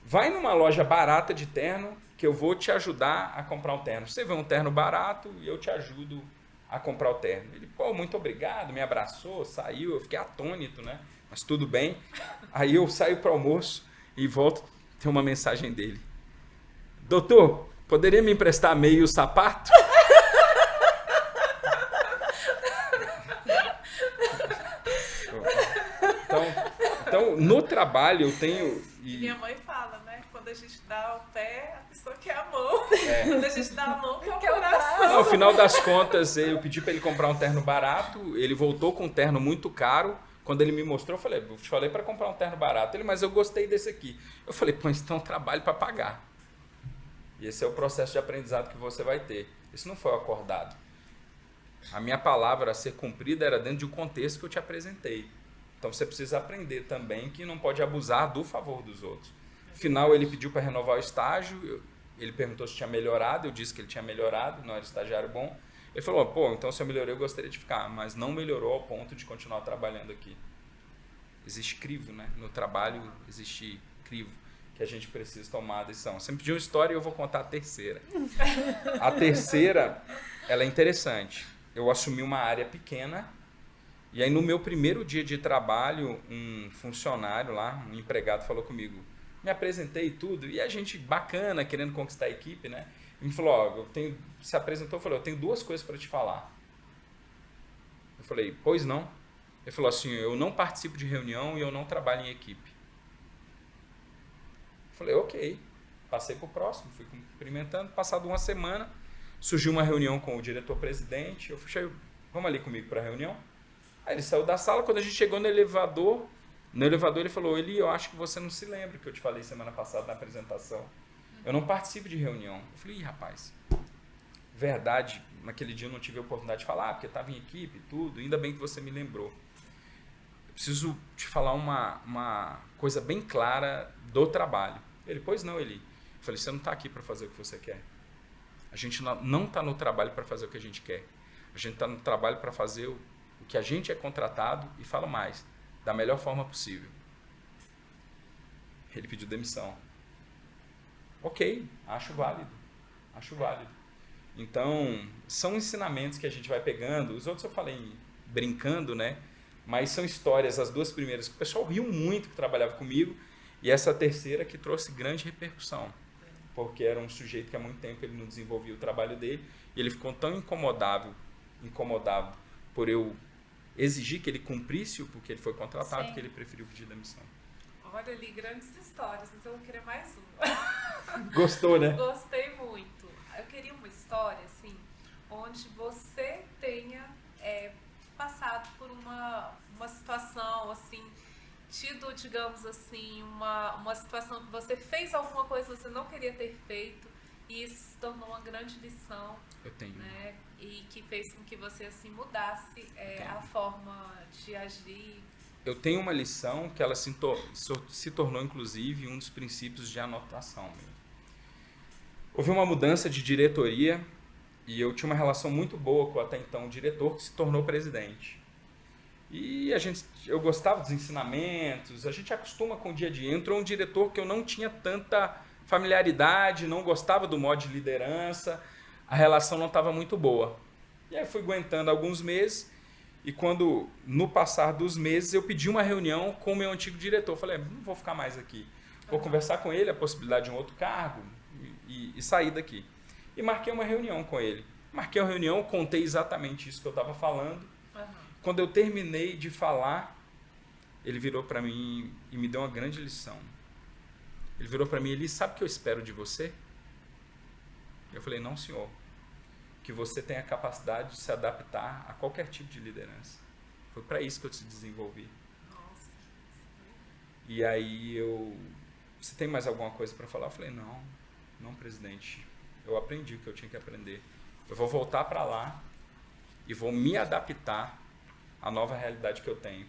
Vai numa loja barata de terno que eu vou te ajudar a comprar um terno. Você vê um terno barato e eu te ajudo a comprar o terno. Ele, pô, muito obrigado, me abraçou, saiu, eu fiquei atônito, né? Mas tudo bem. Aí eu saio para o almoço e volto, tem uma mensagem dele. Doutor, poderia me emprestar meio sapato? Então, no trabalho eu tenho... Minha mãe fala, né? Quando a gente dá o pé, a pessoa quer a mão. Quando a gente dá a mão, quer o coração. Não, no final das contas, eu pedi para ele comprar um terno barato, ele voltou com um terno muito caro. Quando ele me mostrou, eu te falei para comprar um terno barato. Ele, mas eu gostei desse aqui. Eu falei, pô, então é um trabalho para pagar. E esse é o processo de aprendizado que você vai ter. Isso não foi acordado. A minha palavra a ser cumprida era dentro de um contexto que eu te apresentei. Então você precisa aprender também que não pode abusar do favor dos outros. Afinal, ele pediu para renovar o estágio, ele perguntou se tinha melhorado, eu disse que ele tinha melhorado, não era estagiário bom. Ele falou, pô, então se eu melhorei eu gostaria de ficar, mas não melhorou ao ponto de continuar trabalhando aqui. Existe crivo, né? No trabalho existe crivo que a gente precisa tomar a decisão. Você me pediu uma história e eu vou contar a terceira. A terceira, ela é interessante. Eu assumi uma área pequena. E aí no meu primeiro dia de trabalho, um funcionário lá, um empregado falou comigo, me apresentei e tudo, e a gente bacana, querendo conquistar a equipe, né? E me falou, ó, se apresentou, falou, eu tenho duas coisas para te falar. Eu falei, pois não? Ele falou assim, eu não participo de reunião e eu não trabalho em equipe. Eu falei, ok. Passei para o próximo, fui cumprimentando, passado uma semana, surgiu uma reunião com o diretor-presidente, eu falei, vamos ali comigo para a reunião? Aí ele saiu da sala, quando a gente chegou no elevador ele falou, Eli, eu acho que você não se lembra que eu te falei semana passada na apresentação. Eu não participo de reunião. Eu falei, ih, rapaz, verdade, naquele dia eu não tive a oportunidade de falar, porque estava em equipe e tudo, ainda bem que você me lembrou. Eu preciso te falar uma coisa bem clara do trabalho. Ele, pois não, Eli. Eu falei, você não está aqui para fazer o que você quer. A gente não está no trabalho para fazer o que a gente quer. A gente está no trabalho para fazer o que a gente é contratado e fala mais, da melhor forma possível. Ele pediu demissão. Ok, acho válido. Então, são ensinamentos que a gente vai pegando. Os outros eu falei brincando, né? Mas são histórias, as duas primeiras, que o pessoal riu muito que trabalhava comigo, e essa terceira que trouxe grande repercussão. Porque era um sujeito que há muito tempo ele não desenvolvia o trabalho dele, e ele ficou tão incomodado por eu exigir que ele cumprisse o porque ele foi contratado, Sim. que ele preferiu pedir demissão. Olha ali, grandes histórias, mas eu vou querer mais uma. Gostou, né? Gostei muito. Eu queria uma onde você tenha passado por uma situação, assim, tido, digamos assim, uma situação que você fez alguma coisa que você não queria ter feito e isso se tornou uma grande lição. Eu tenho. Né? E que fez com que você, assim, mudasse a forma de agir. Eu tenho uma lição que ela se tornou, inclusive, um dos princípios de anotação mesmo. Houve uma mudança de diretoria e eu tinha uma relação muito boa com até então o diretor que se tornou presidente. E eu gostava dos ensinamentos, a gente acostuma com o dia a dia. Entrou um diretor que eu não tinha tanta familiaridade, não gostava do modo de liderança, a relação não estava muito boa. E aí fui aguentando alguns meses e quando, no passar dos meses, eu pedi uma reunião com o meu antigo diretor. Falei, não vou ficar mais aqui, vou conversar com ele, a possibilidade de um outro cargo e sair daqui. E marquei uma reunião com ele. Marquei uma reunião, contei exatamente isso que eu estava falando. Quando eu terminei de falar, ele virou para mim e me deu uma grande lição. Ele virou para mim, Eli, sabe o que eu espero de você? Eu falei, não, senhor. Que você tenha a capacidade de se adaptar a qualquer tipo de liderança. Foi para isso que eu te desenvolvi. Nossa. E aí você tem mais alguma coisa para falar? Eu falei, não, presidente. Eu aprendi o que eu tinha que aprender. Eu vou voltar para lá e vou me adaptar à nova realidade que eu tenho.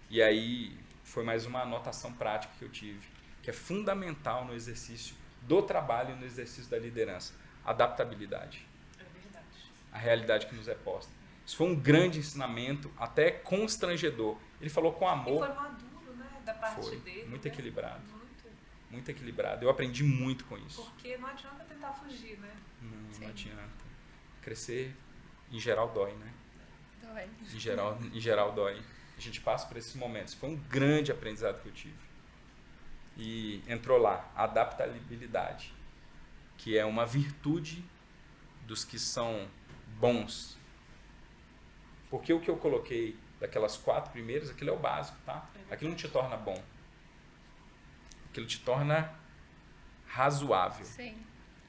E aí foi mais uma anotação prática que eu tive, que é fundamental no exercício do trabalho e no exercício da liderança. Adaptabilidade. É verdade. A realidade que nos é posta. Isso foi um grande ensinamento, até constrangedor. Ele falou com amor. E foi maduro, né, da parte dele. Muito né? equilibrado. Muito equilibrado. Eu aprendi muito com isso. Porque não adianta tentar fugir, né? Não adianta. Crescer, em geral, dói, né? Dói. Em geral dói. A gente passa por esses momentos. Foi um grande aprendizado que eu tive. E entrou lá, adaptabilidade, que é uma virtude dos que são bons. Porque o que eu coloquei daquelas 4 primeiras, aquilo é o básico, tá? Aquilo não te torna bom. Aquilo te torna razoável. Sim.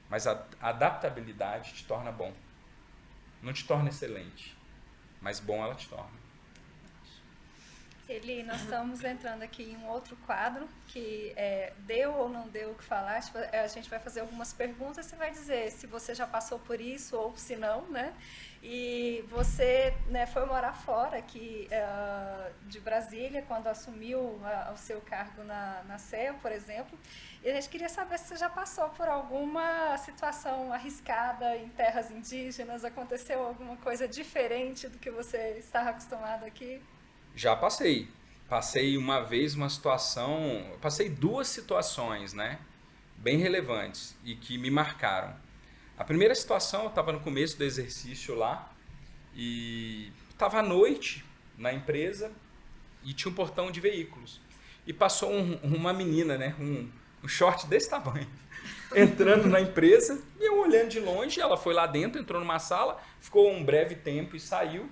Mas a adaptabilidade te torna bom. Não te torna excelente, mas bom ela te torna. Eli, nós estamos entrando aqui em um outro quadro que deu ou não deu o que falar. A gente vai fazer algumas perguntas, você vai dizer se você já passou por isso ou se não, né? E você, né, foi morar fora aqui de Brasília quando assumiu o seu cargo na CEA, por exemplo. E a gente queria saber se você já passou por alguma situação arriscada em terras indígenas, aconteceu alguma coisa diferente do que você estava acostumado aqui? Já passei. Passei uma vez uma situação, passei 2 situações, né, bem relevantes e que me marcaram. A primeira situação, eu estava no começo do exercício lá e estava à noite na empresa e tinha um portão de veículos. E passou uma menina, né, um short desse tamanho, entrando na empresa e eu olhando de longe, ela foi lá dentro, entrou numa sala, ficou um breve tempo e saiu.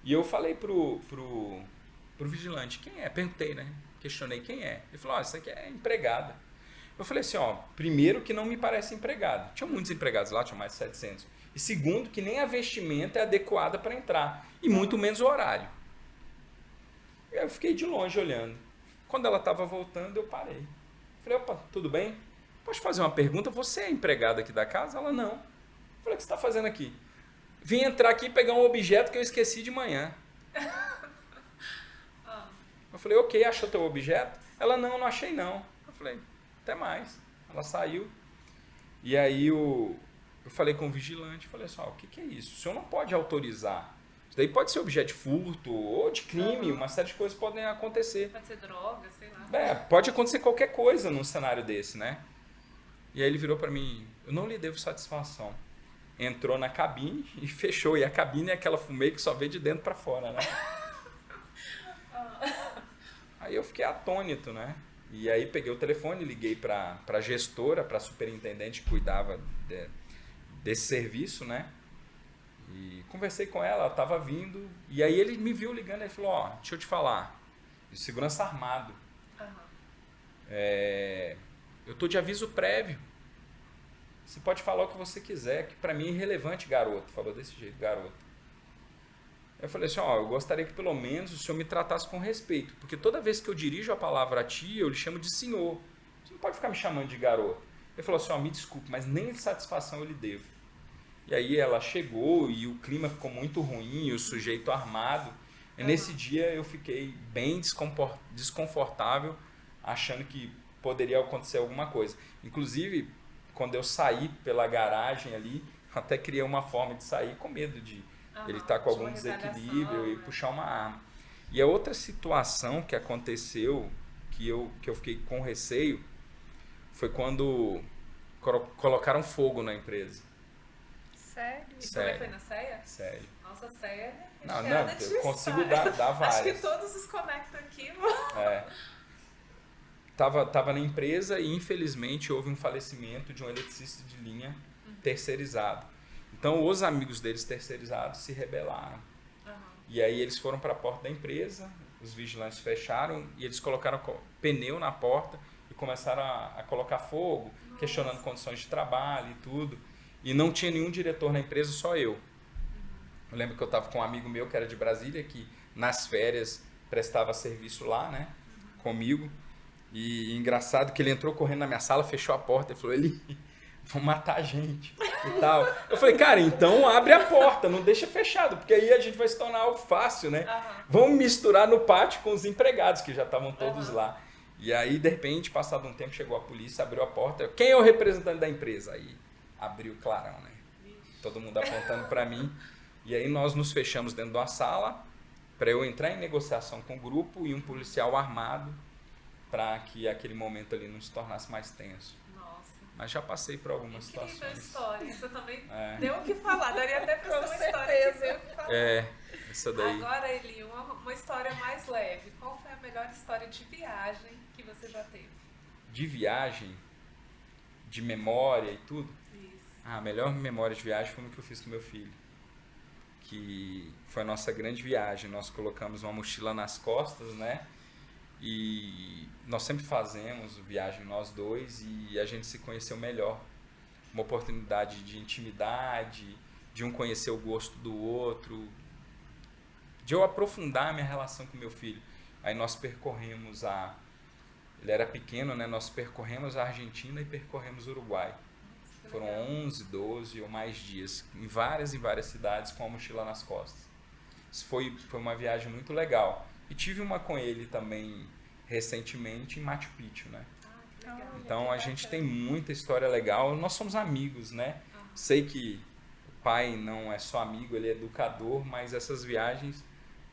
E eu falei pro vigilante, quem é? Perguntei, né? Questionei quem é. Ele falou, essa aqui é empregada. Eu falei assim, primeiro que não me parece empregada. Tinha muitos empregados lá, tinha mais de 700. E segundo, que nem a vestimenta é adequada para entrar. E muito menos o horário. E eu fiquei de longe olhando. Quando ela estava voltando, eu parei. Falei, opa, tudo bem? Posso fazer uma pergunta? Você é empregada aqui da casa? Ela, não. Eu falei, o que você está fazendo aqui? Vim entrar aqui e pegar um objeto que eu esqueci de manhã. Eu falei, ok, achou teu objeto? Ela, não achei não. Eu falei, até mais. Ela saiu. E aí eu falei com o vigilante, falei assim, o que é isso? O senhor não pode autorizar. Isso daí pode ser objeto de furto ou de crime, uma série de coisas podem acontecer. Pode ser droga, sei lá. Pode acontecer qualquer coisa num cenário desse, né? E aí ele virou para mim, eu não lhe devo satisfação. Entrou na cabine e fechou. E a cabine é aquela fumê que só vê de dentro para fora, né? Aí eu fiquei atônito, né? E aí peguei o telefone, liguei para a gestora, para a superintendente que cuidava desse serviço, né? E conversei com ela estava vindo. E aí ele me viu ligando e falou, deixa eu te falar. De segurança armado. Eu tô de aviso prévio. você pode falar o que você quiser, que para mim é irrelevante, garoto. Falou desse jeito, garoto. Eu falei assim, ó, eu gostaria que pelo menos o senhor me tratasse com respeito, porque toda vez que eu dirijo a palavra a ti, eu lhe chamo de senhor. Você não pode ficar me chamando de garoto. Ele falou assim, ó, me desculpe, mas nem de satisfação eu lhe devo. E aí ela chegou e o clima ficou muito ruim, o sujeito armado. E nesse dia eu fiquei bem desconfortável, achando que poderia acontecer alguma coisa. Inclusive, quando eu saí pela garagem ali, até criei uma forma de sair com medo de ele estar com algum desequilíbrio e puxar uma arma. E a outra situação que aconteceu, que eu fiquei com receio, foi quando colocaram fogo na empresa. Sério? Isso também foi na CEA? Sério. Nossa, a CEA Não, eu consigo dar várias. Acho que todos os conectam aqui. Tava na empresa e infelizmente houve um falecimento de um eletricista de linha terceirizado. Então os amigos deles terceirizados se rebelaram. E aí eles foram para a porta da empresa, os vigilantes fecharam e eles colocaram pneu na porta e começaram a colocar fogo, questionando condições de trabalho e tudo. E não tinha nenhum diretor na empresa, só eu. Eu lembro que eu estava com um amigo meu que era de Brasília, que nas férias prestava serviço lá, né, comigo. E engraçado que ele entrou correndo na minha sala, fechou a porta e falou, ele vão matar a gente e tal. Eu falei, cara, então abre a porta, não deixa fechado, porque aí a gente vai se tornar algo fácil, né? Vamos misturar no pátio com os empregados, que já estavam todos lá. E aí, de repente, passado um tempo, chegou a polícia, abriu a porta. Quem é o representante da empresa? Aí abriu o clarão, né? Todo mundo apontando para mim. E aí nós nos fechamos dentro de uma sala para eu entrar em negociação com o grupo e um policial armado para que aquele momento ali não se tornasse mais tenso. Nossa. Mas já passei por algumas situações. Incrível história. Você também tem o que falar. Daria até para Com ser uma história que certeza. tem o que falar. Essa daí. Agora, Eli, uma história mais leve. Qual foi a melhor história de viagem que você já teve? De viagem, de memória e tudo? Isso. A melhor memória de viagem foi uma que eu fiz com meu filho. Que foi a nossa grande viagem. Nós colocamos uma mochila nas costas, né? E nós sempre fazemos viagem nós dois e a gente se conheceu melhor. Uma oportunidade de intimidade, de um conhecer o gosto do outro, de eu aprofundar a minha relação com meu filho. Aí nós percorremos ele era pequeno, né? Nós percorremos a Argentina e percorremos o Uruguai. Foram 11, 12 ou mais dias, em várias cidades com a mochila nas costas. Isso foi uma viagem muito legal. E tive uma com ele também recentemente em Machu Picchu, né? Que legal. Então a gente tem muita história legal. Nós somos amigos, né? Sei que o pai não é só amigo, ele é educador, mas essas viagens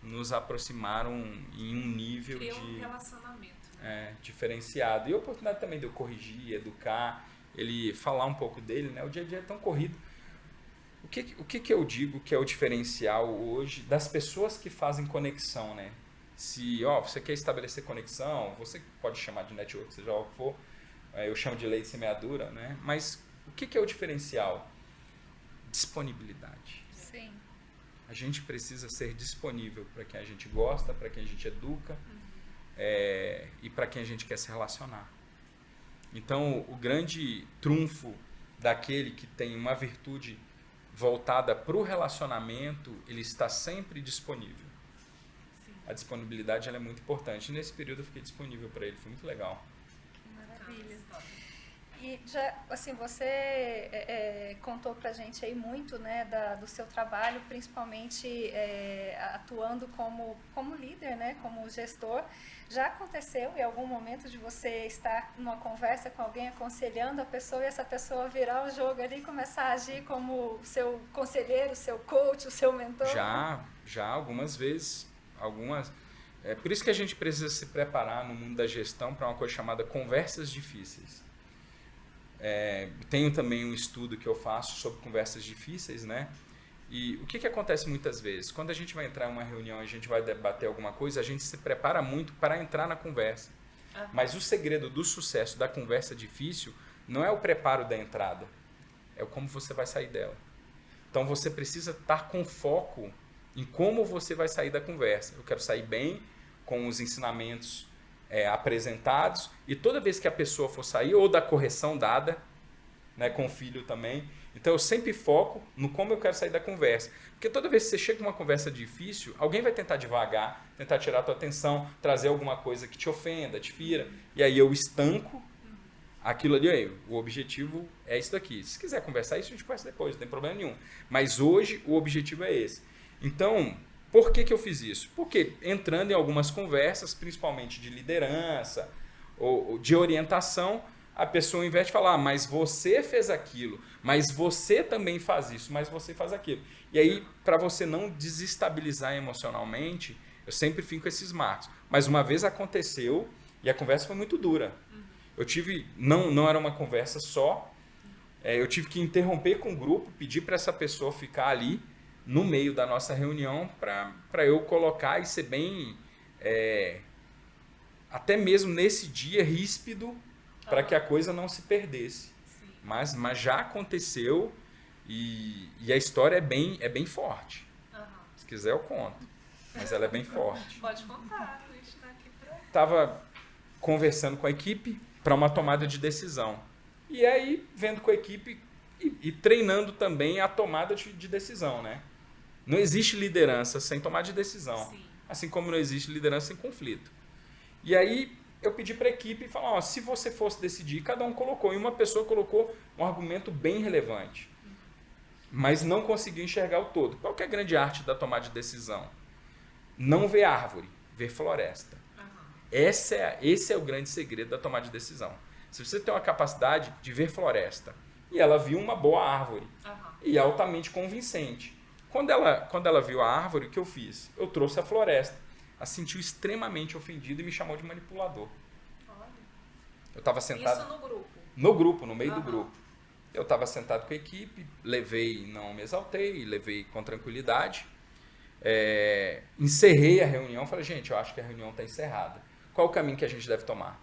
nos aproximaram em um nível Cria um relacionamento, né? Diferenciado. E a oportunidade também de eu corrigir, educar, ele falar um pouco dele, né? O dia a dia é tão corrido. O que eu digo que é o diferencial hoje das pessoas que fazem conexão, né? Se você quer estabelecer conexão, você pode chamar de network, seja o que for, eu chamo de lei de semeadura, né? Mas o que é o diferencial? Disponibilidade. Sim. A gente precisa ser disponível para quem a gente gosta, para quem a gente educa e para quem a gente quer se relacionar. Então, o grande trunfo daquele que tem uma virtude voltada para o relacionamento, ele está sempre disponível. Sim. A disponibilidade ela é muito importante. E nesse período eu fiquei disponível para ele, foi muito legal. Maravilha. E já, assim, você contou pra gente aí muito, né, do seu trabalho, principalmente atuando como líder, né, como gestor. Já aconteceu em algum momento de você estar numa conversa com alguém, aconselhando a pessoa e essa pessoa virar o jogo ali e começar a agir como o seu conselheiro, o seu coach, o seu mentor? Já algumas vezes, É por isso que a gente precisa se preparar no mundo da gestão para uma coisa chamada conversas difíceis. Tenho também um estudo que eu faço sobre conversas difíceis, né? E o que acontece muitas vezes? Quando a gente vai entrar em uma reunião, a gente vai debater alguma coisa, a gente se prepara muito para entrar na conversa. Mas o segredo do sucesso da conversa difícil não é o preparo da entrada, é como você vai sair dela. Então você precisa estar com foco em como você vai sair da conversa. Eu quero sair bem, com os ensinamentos apresentados, e toda vez que a pessoa for sair, ou da correção dada, né, com o filho também. Então eu sempre foco no como eu quero sair da conversa. Porque toda vez que você chega numa conversa difícil, alguém vai tentar devagar, tentar tirar a tua atenção, trazer alguma coisa que te ofenda, te fira. E aí eu estanco aquilo ali. Aí, o objetivo é isso daqui. Se quiser conversar isso, a gente conversa depois, não tem problema nenhum. Mas hoje o objetivo é esse. Então, por que eu fiz isso? Porque entrando em algumas conversas, principalmente de liderança ou de orientação, a pessoa, ao invés de falar, mas você fez aquilo, mas você também faz isso, mas você faz aquilo. E aí, para você não desestabilizar emocionalmente, eu sempre fico com esses marcos. Mas uma vez aconteceu e a conversa foi muito dura. Eu tive, não era uma conversa só, eu tive que interromper com o grupo, pedir para essa pessoa ficar ali no meio da nossa reunião para eu colocar e ser bem, até mesmo nesse dia, ríspido, para que a coisa não se perdesse. Mas já aconteceu e a história é bem forte. Se quiser eu conto, mas ela é bem forte. Pode contar, a gente está aqui para... Estava conversando com a equipe para uma tomada de decisão. E aí, vendo com a equipe e treinando também a tomada de decisão, né? Não existe liderança sem tomar de decisão. Sim. Assim como não existe liderança sem conflito. E aí eu pedi para a equipe e falar, ó, se você fosse decidir, cada um colocou. E uma pessoa colocou um argumento bem relevante. Mas não conseguiu enxergar o todo. Qual que é a grande arte da tomada de decisão? Não ver árvore, ver floresta. Esse é o grande segredo da tomada de decisão. Se você tem uma capacidade de ver floresta, e ela viu uma boa árvore, e altamente convincente. Quando ela viu a árvore, o que eu fiz? Eu trouxe a floresta. Ela se sentiu extremamente ofendida e me chamou de manipulador. Olha. Eu estava sentado... Isso no grupo? No grupo, no meio do grupo. Eu estava sentado com a equipe, não me exaltei, levei com tranquilidade. Encerrei a reunião, falei, gente, eu acho que a reunião está encerrada. Qual o caminho que a gente deve tomar?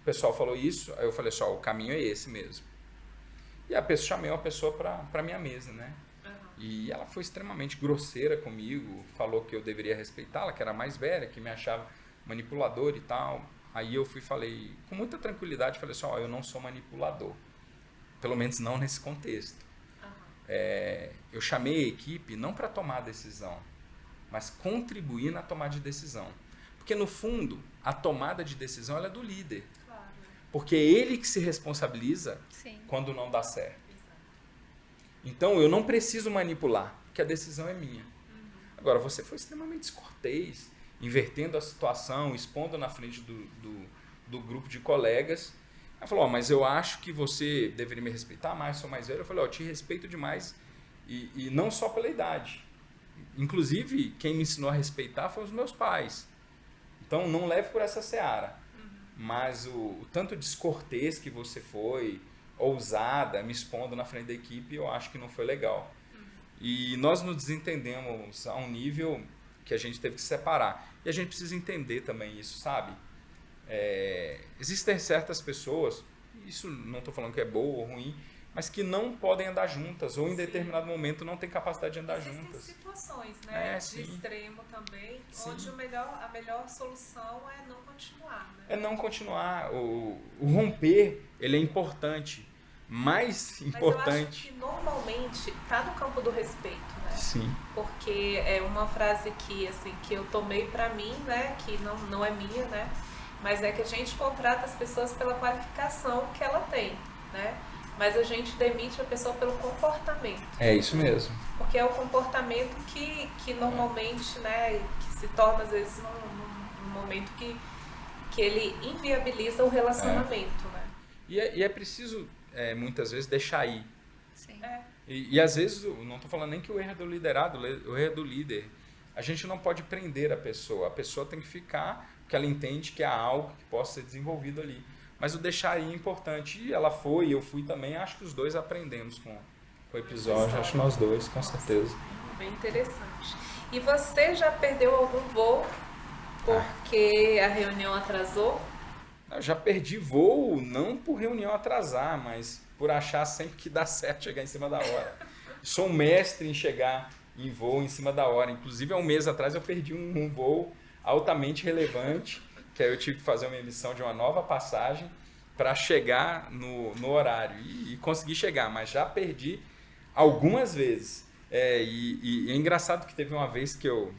O pessoal falou isso, aí eu falei só, o caminho é esse mesmo. E chamei uma pessoa para a minha mesa, né? E ela foi extremamente grosseira comigo, falou que eu deveria respeitá-la, que era mais velha, que me achava manipulador e tal. Aí eu falei, com muita tranquilidade, falei assim, ó, eu não sou manipulador. Pelo menos não nesse contexto. Eu chamei a equipe não para tomar decisão, mas contribuir na tomada de decisão. Porque, no fundo, a tomada de decisão ela é do líder. Claro. Porque é ele que se responsabiliza quando não dá certo. Então, eu não preciso manipular, porque a decisão é minha. Agora, você foi extremamente descortês, invertendo a situação, expondo na frente do grupo de colegas. Ela falou, mas eu acho que você deveria me respeitar mais, sou mais velho. Eu falei, eu te respeito demais, e não só pela idade. Inclusive, quem me ensinou a respeitar foram os meus pais. Então, não leve por essa seara. Mas o tanto descortês que você foi, ousada, me expondo na frente da equipe, eu acho que não foi legal. E nós nos desentendemos a um nível que a gente teve que separar. E a gente precisa entender também isso, sabe? Existem certas pessoas, isso não estou falando que é boa ou ruim, mas que não podem andar juntas, ou em determinado momento não tem capacidade de andar juntas. Existem situações, né, de sim. extremo também, Sim. onde a melhor solução é não continuar. Né? É não continuar. O romper, ele é importante. Mais importante. Mas eu acho que normalmente está no campo do respeito, né? Sim. Porque é uma frase que eu tomei para mim, né, que não é minha, né? Mas é que a gente contrata as pessoas pela qualificação que ela tem, né? Mas a gente demite a pessoa pelo comportamento. É isso mesmo. Porque é o comportamento que normalmente, né, que se torna às vezes num momento que ele inviabiliza o relacionamento, né? E é preciso, muitas vezes, deixar ir. Sim. E às vezes, não estou falando nem que o erro é do liderado, o erro é do líder. A gente não pode prender a pessoa tem que ficar, porque ela entende que há algo que possa ser desenvolvido ali. Mas o deixar ir é importante. E ela foi, eu fui também. Acho que os dois aprendemos com o episódio. Acho que nós dois, com certeza. Bem interessante. E você já perdeu algum voo porque a reunião atrasou? Eu já perdi voo, não por reunião atrasar, mas por achar sempre que dá certo chegar em cima da hora. Sou um mestre em chegar em voo em cima da hora. Inclusive, há um mês atrás eu perdi um voo altamente relevante, que aí eu tive que fazer uma emissão de uma nova passagem, para chegar no horário e conseguir chegar, mas já perdi algumas vezes. E é engraçado que teve uma vez que eu...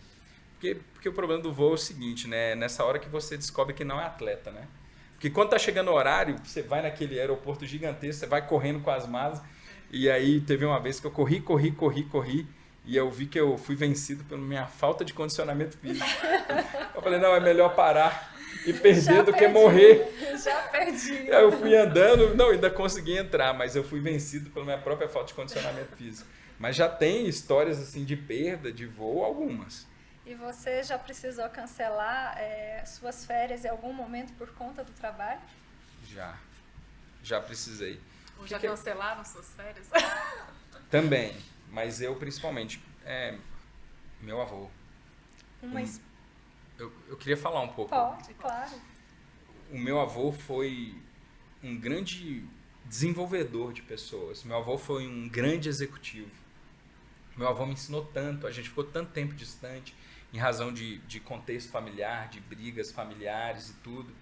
Porque o problema do voo é o seguinte, né? Nessa hora que você descobre que não é atleta, né? Porque quando tá chegando o horário, você vai naquele aeroporto gigantesco, você vai correndo com as malas, e aí teve uma vez que eu corri, e eu vi que eu fui vencido pela minha falta de condicionamento físico. Eu falei, não, é melhor parar e perder do que morrer. Já perdi. Aí eu fui andando, não, ainda consegui entrar, mas eu fui vencido pela minha própria falta de condicionamento físico. Mas já tem histórias assim de perda de voo, algumas. E você já precisou cancelar suas férias em algum momento por conta do trabalho? Já precisei. Ou já cancelaram suas férias? Também, mas eu principalmente, meu avô. Eu queria falar um pouco. Pode, claro. O meu avô foi um grande desenvolvedor de pessoas. Meu avô foi um grande executivo. Meu avô me ensinou tanto, a gente ficou tanto tempo distante, em razão de contexto familiar, de brigas familiares e tudo.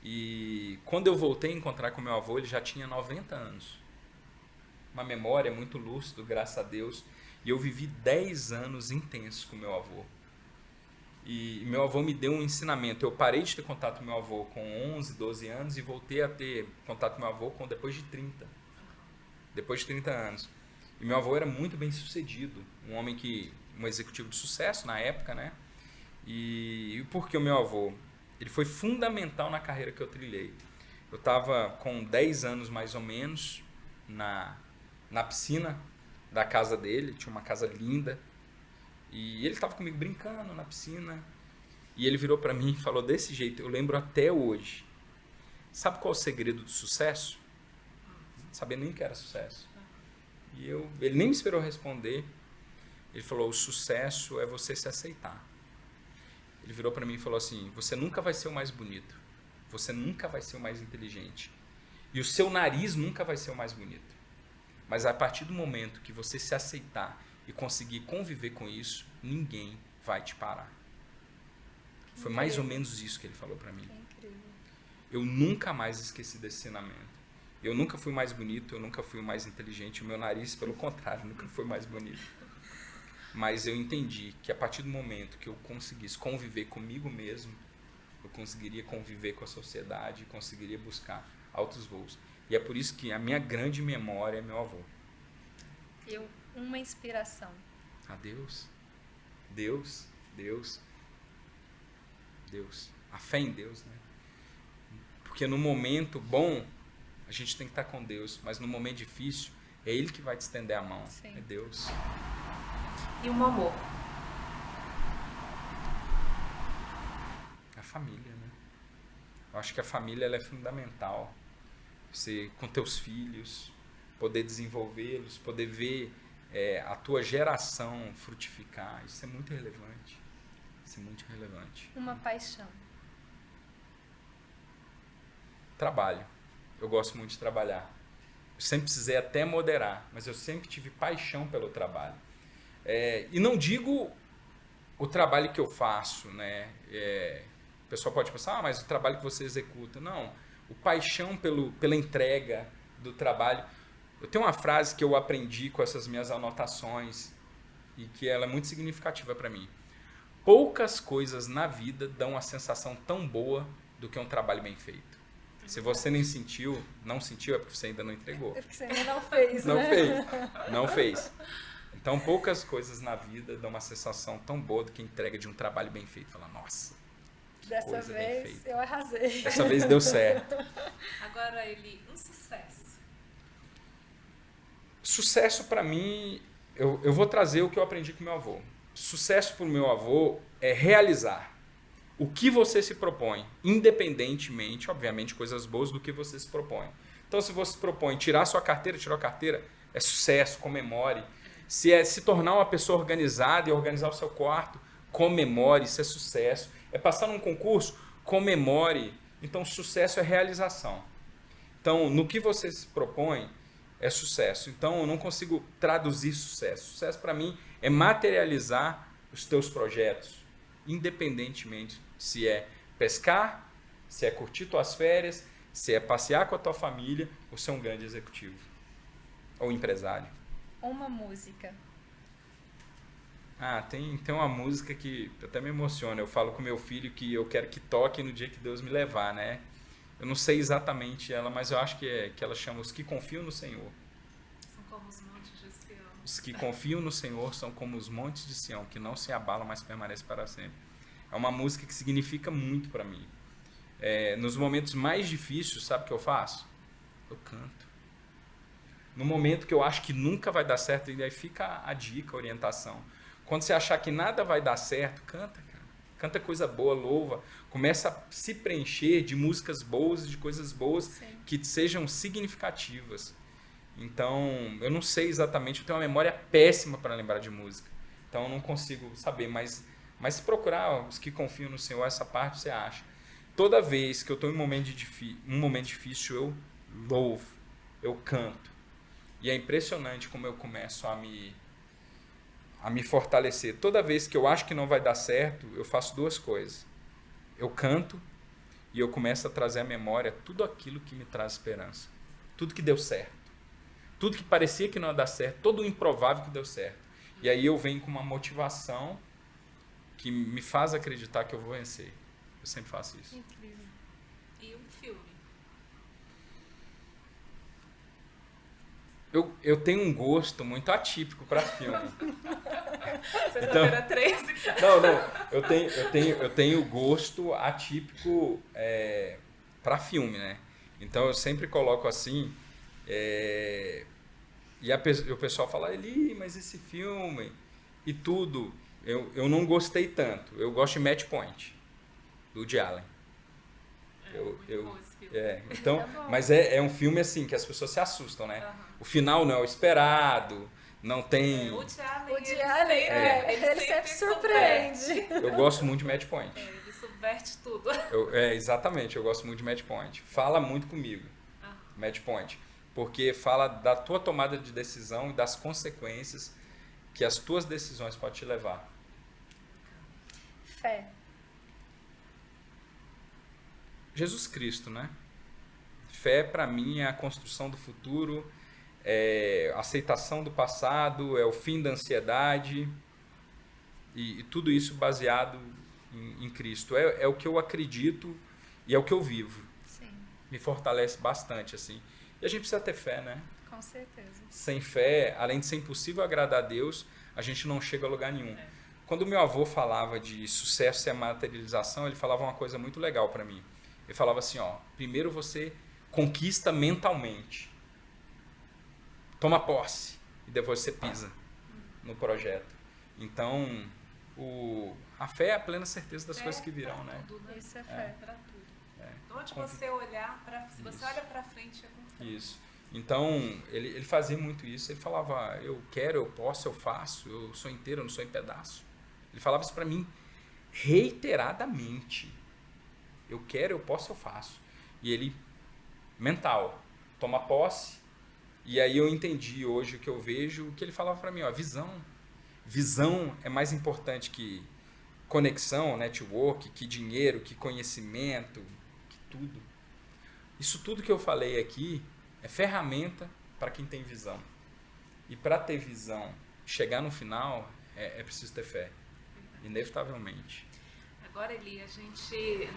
E quando eu voltei a encontrar com meu avô, ele já tinha 90 anos. Uma memória muito lúcida, graças a Deus. E eu vivi 10 anos intensos com meu avô. E meu avô me deu um ensinamento. Eu parei de ter contato com meu avô com 11, 12 anos e voltei a ter contato com meu avô depois de 30. Depois de 30 anos. E meu avô era muito bem sucedido. Um executivo de sucesso na época, né? E por que o meu avô? Ele foi fundamental na carreira que eu trilhei. Eu estava com 10 anos mais ou menos na piscina da casa dele, tinha uma casa linda, e ele estava comigo brincando na piscina, e ele virou para mim e falou desse jeito, eu lembro até hoje. Sabe qual é o segredo do sucesso? Não sabia nem o que era sucesso. E ele nem me esperou responder. Ele falou, o sucesso é você se aceitar. Ele virou para mim e falou assim, você nunca vai ser o mais bonito, você nunca vai ser o mais inteligente, e o seu nariz nunca vai ser o mais bonito. Mas a partir do momento que você se aceitar e conseguir conviver com isso, ninguém vai te parar. Foi mais ou menos isso que ele falou para mim. Incrível. Eu nunca mais esqueci desse ensinamento. Eu nunca fui mais bonito, eu nunca fui mais inteligente. O meu nariz, pelo contrário, nunca foi mais bonito. Mas eu entendi que a partir do momento que eu conseguisse conviver comigo mesmo, eu conseguiria conviver com a sociedade, conseguiria buscar altos voos. E é por isso que a minha grande memória é meu avô. Uma inspiração. A Deus. Deus. Deus. Deus. A fé em Deus, né? Porque no momento bom, a gente tem que estar com Deus, mas no momento difícil, é Ele que vai te estender a mão. Sim. É Deus. E um amor? A família, né? Eu acho que a família ela é fundamental. Você, com teus filhos, poder desenvolvê-los, poder ver a tua geração frutificar. Isso é muito relevante. Isso é muito relevante. Uma paixão. Trabalho. Eu gosto muito de trabalhar. Eu sempre precisei até moderar, mas eu sempre tive paixão pelo trabalho. E não digo o trabalho que eu faço, né? O pessoal pode pensar, mas o trabalho que você executa. Não, o paixão pela entrega do trabalho. Eu tenho uma frase que eu aprendi com essas minhas anotações e que ela é muito significativa para mim. Poucas coisas na vida dão uma sensação tão boa do que um trabalho bem feito. Se você nem sentiu, não sentiu, é porque você ainda não entregou. É porque você ainda não fez, Não né? fez, não fez. Então, poucas coisas na vida dão uma sensação tão boa do que a entrega de um trabalho bem feito. Fala, nossa, Dessa coisa bem vez feita. eu arrasei. Dessa vez deu certo. Agora, Eli, um sucesso. Sucesso para mim, eu vou trazer o que eu aprendi com meu avô. Sucesso para o meu avô é realizar o que você se propõe, independentemente, obviamente, coisas boas do que você se propõe. Então, se você se propõe tirar sua carteira, tirou a carteira, é sucesso, comemore. Se é se tornar uma pessoa organizada e organizar o seu quarto, comemore, isso é sucesso. É passar num concurso, comemore. Então, sucesso é realização. Então, no que você se propõe, é sucesso. Então, eu não consigo traduzir sucesso. Sucesso, para mim, é materializar os teus projetos, independentemente se é pescar, se é curtir tuas férias, Se é passear com a tua família ou ser um grande executivo ou empresário. Uma música. Tem uma música que até me emociona. Eu falo com meu filho que eu quero que toque no dia que Deus me levar, né? Eu não sei exatamente ela, mas eu acho que ela chama Os que Confiam no Senhor. São como os montes de Sião. Os que confiam no Senhor são como os montes de Sião, que não se abalam, mas permanecem para sempre. É uma música que significa muito para mim. Nos momentos mais difíceis, sabe o que eu faço? Eu canto. No momento que eu acho que nunca vai dar certo, e aí fica a dica, a orientação. Quando você achar que nada vai dar certo, canta, cara. Canta coisa boa, louva. Começa a se preencher de músicas boas e de coisas boas. Sim. Que sejam significativas. Então, eu não sei exatamente, eu tenho uma memória péssima para lembrar de música. Então, eu não consigo saber, mas se procurar Os que Confiam no Senhor, essa parte você acha. Toda vez que eu estou em um momento difícil, eu louvo, eu canto. E é impressionante como eu começo a me fortalecer. Toda vez que eu acho que não vai dar certo, eu faço duas coisas. Eu canto e eu começo a trazer à memória tudo aquilo que me traz esperança. Tudo que deu certo. Tudo que parecia que não ia dar certo. Todo o improvável que deu certo. E aí eu venho com uma motivação que me faz acreditar que eu vou vencer. Eu sempre faço isso. Incrível. E um filme? Eu tenho um gosto muito atípico para filme. Sexta-feira 13. Não. Eu tenho gosto atípico para filme, né? Então eu sempre coloco assim. E o pessoal fala, Eli, mas esse filme e tudo, eu não gostei tanto. Eu gosto de Match Point, do Woody Allen. Então, mas é um filme assim que as pessoas se assustam, né? Uhum. O final não é o esperado, não tem... O Woody Allen, ele sempre surpreende. Eu gosto muito de Match Point. Ele subverte tudo. Exatamente, eu gosto muito de Match Point. Fala muito comigo, Match Point. Porque fala da tua tomada de decisão e das consequências que as tuas decisões podem te levar. Fé. Jesus Cristo, né? Fé, para mim, é a construção do futuro, é a aceitação do passado, é o fim da ansiedade e tudo isso baseado em Cristo. É o que eu acredito e é o que eu vivo. Sim. Me fortalece bastante, assim. E a gente precisa ter fé, né? Com certeza. Sem fé, além de ser impossível agradar a Deus, a gente não chega a lugar nenhum. Quando meu avô falava de sucesso e a materialização, ele falava uma coisa muito legal para mim. Ele falava assim, primeiro você conquista mentalmente. Toma posse. E depois você pisa no projeto. Então, a fé é a plena certeza das coisas que virão, né? Tudo, né? Isso é fé. Para tudo. Onde você olhar, se você olha para frente, é com fé. Isso. Então, ele fazia muito isso. Ele falava, eu quero, eu posso, eu faço, eu sou inteiro, eu não sou em pedaço. Ele falava isso para mim reiteradamente. Eu quero, eu posso, eu faço. E ele, mental, toma posse. E aí eu entendi hoje o que eu vejo, o que ele falava para mim, visão. Visão é mais importante que conexão, network, que dinheiro, que conhecimento, que tudo. Isso tudo que eu falei aqui é ferramenta para quem tem visão. E para ter visão, chegar no final, é preciso ter fé. Inevitavelmente. Agora, Eli,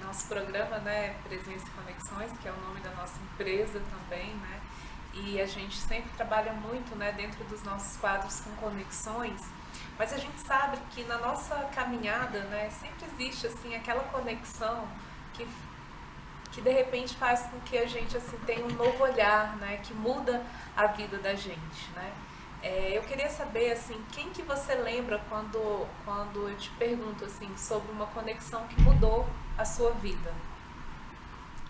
nosso programa, né, Presença e Conexões, que é o nome da nossa empresa também, né, e a gente sempre trabalha muito, né, dentro dos nossos quadros com conexões, mas a gente sabe que na nossa caminhada, né, sempre existe, assim, aquela conexão que de repente faz com que a gente, assim, tenha um novo olhar, né, que muda a vida da gente, né. Eu queria saber, assim, quem que você lembra quando eu te pergunto, assim, sobre uma conexão que mudou a sua vida?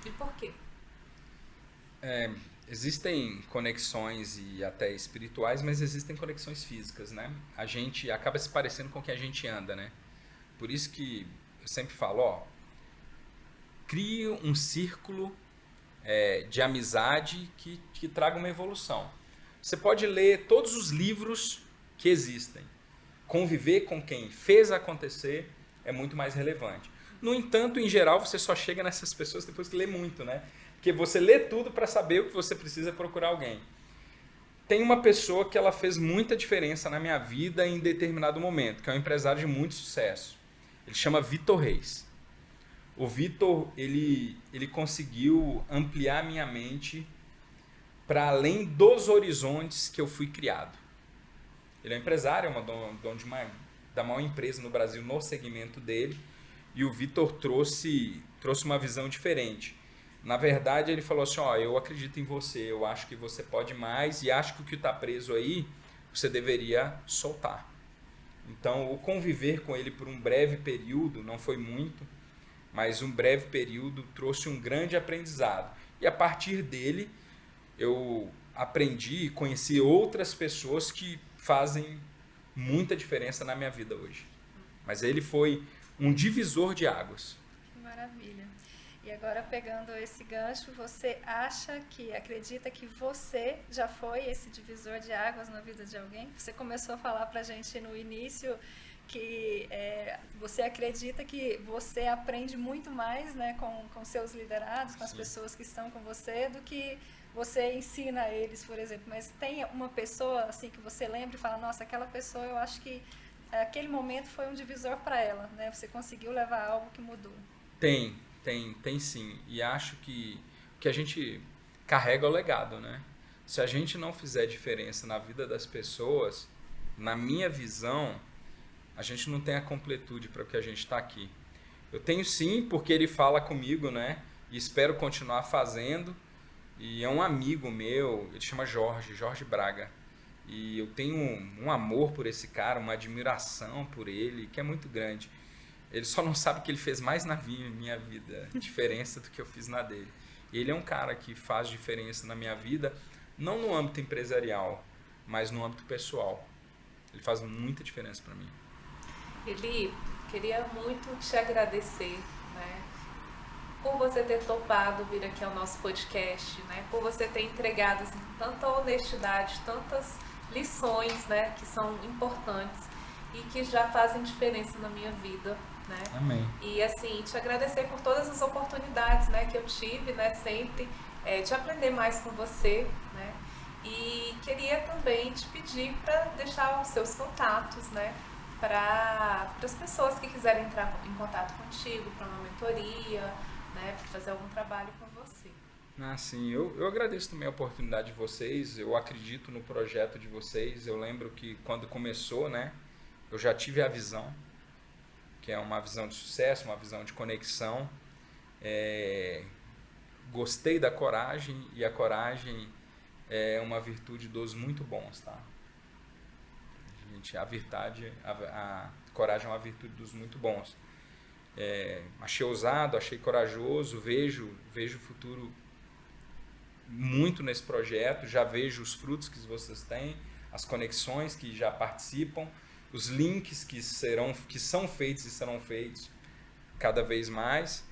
E por quê? Existem conexões e até espirituais, mas existem conexões físicas, né? A gente acaba se parecendo com o que a gente anda, né? Por isso que eu sempre falo, crie um círculo de amizade que traga uma evolução. Você pode ler todos os livros que existem. Conviver com quem fez acontecer é muito mais relevante. No entanto, em geral, você só chega nessas pessoas depois que lê muito, né? Porque você lê tudo para saber o que você precisa procurar alguém. Tem uma pessoa que ela fez muita diferença na minha vida em determinado momento, que é um empresário de muito sucesso. Ele chama Vitor Reis. O Vitor, ele conseguiu ampliar minha mente para além dos horizontes que eu fui criado. Ele é um empresário, é dono da maior empresa no Brasil no segmento dele, e o Vitor trouxe uma visão diferente. Na verdade, ele falou assim, eu acredito em você, eu acho que você pode mais e acho que o que está preso aí, você deveria soltar. Então, o conviver com ele por um breve período, não foi muito, mas um breve período trouxe um grande aprendizado. E a partir dele, eu aprendi e conheci outras pessoas que fazem muita diferença na minha vida hoje. Mas ele foi um divisor de águas. Que maravilha. E agora, pegando esse gancho, você acredita que você já foi esse divisor de águas na vida de alguém? Você começou a falar pra gente no início que você acredita que você aprende muito mais, né, com seus liderados, com as pessoas que estão com você, do que você ensina a eles, por exemplo. Mas tem uma pessoa assim que você lembra e fala, nossa, aquela pessoa, eu acho que aquele momento foi um divisor para ela, né? Você conseguiu levar algo que mudou. Tem sim. E acho que a gente carrega o legado, né? Se a gente não fizer diferença na vida das pessoas, na minha visão, a gente não tem a completude para o que a gente está aqui. Eu tenho sim, porque ele fala comigo, né? E espero continuar fazendo. E é um amigo meu, ele chama Jorge Braga. E eu tenho um amor por esse cara, uma admiração por ele, que é muito grande. Ele só não sabe que ele fez mais na minha vida diferença do que eu fiz na dele. E ele é um cara que faz diferença na minha vida, não no âmbito empresarial, mas no âmbito pessoal. Ele faz muita diferença para mim. Eli, queria muito te agradecer, né, por você ter topado vir aqui ao nosso podcast, né, por você ter entregado assim, tanta honestidade, tantas lições, né, que são importantes e que já fazem diferença na minha vida, né? Amém. E assim, te agradecer por todas as oportunidades, né, que eu tive, né, sempre de aprender mais com você, né? E queria também te pedir para deixar os seus contatos, né, para as pessoas que quiserem entrar em contato contigo, para uma mentoria, né, para fazer algum trabalho com você. Sim, eu agradeço também a oportunidade de vocês, eu acredito no projeto de vocês. Eu lembro que quando começou, né, eu já tive a visão, que é uma visão de sucesso, uma visão de conexão. Gostei da coragem, e a coragem é uma virtude dos muito bons, tá? A coragem é uma virtude dos muito bons. Achei ousado, achei corajoso, vejo o futuro muito nesse projeto, já vejo os frutos que vocês têm, as conexões que já participam, os links que são feitos e serão feitos cada vez mais.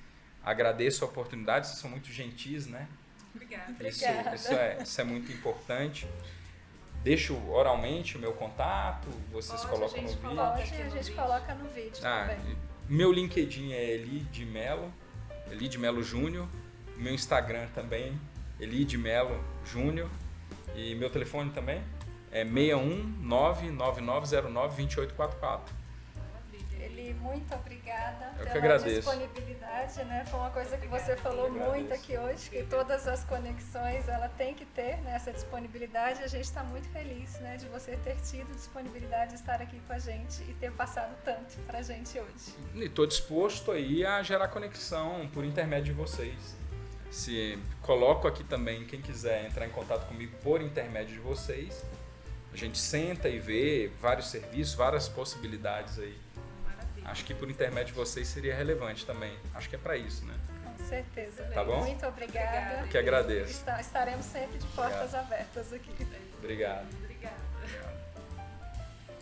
Agradeço a oportunidade, vocês são muito gentis, né? Obrigada. Isso é muito importante. Deixo oralmente o meu contato, vocês colocam no vídeo. A gente coloca no vídeo também. Meu LinkedIn é Eli de Melo Júnior. Meu Instagram também, Eli de Melo Júnior. E meu telefone também é 61999092844. Eli, muito obrigada pela disponibilidade, né? Foi uma coisa que você falou muito aqui hoje, que todas as conexões ela tem que ter, né, essa disponibilidade. A gente está muito feliz, né, de você ter tido disponibilidade de estar aqui com a gente e ter passado tanto para a gente hoje. E estou disposto aí a gerar conexão por intermédio de vocês. Se coloco aqui também, quem quiser entrar em contato comigo por intermédio de vocês, a gente senta e vê vários serviços, várias possibilidades aí. Acho que por intermédio de vocês seria relevante também. Acho que é para isso, né? Com certeza. Tá bom? Muito obrigada. Eu que agradeço. Estaremos sempre de portas abertas aqui. Obrigado. Obrigada. Obrigado.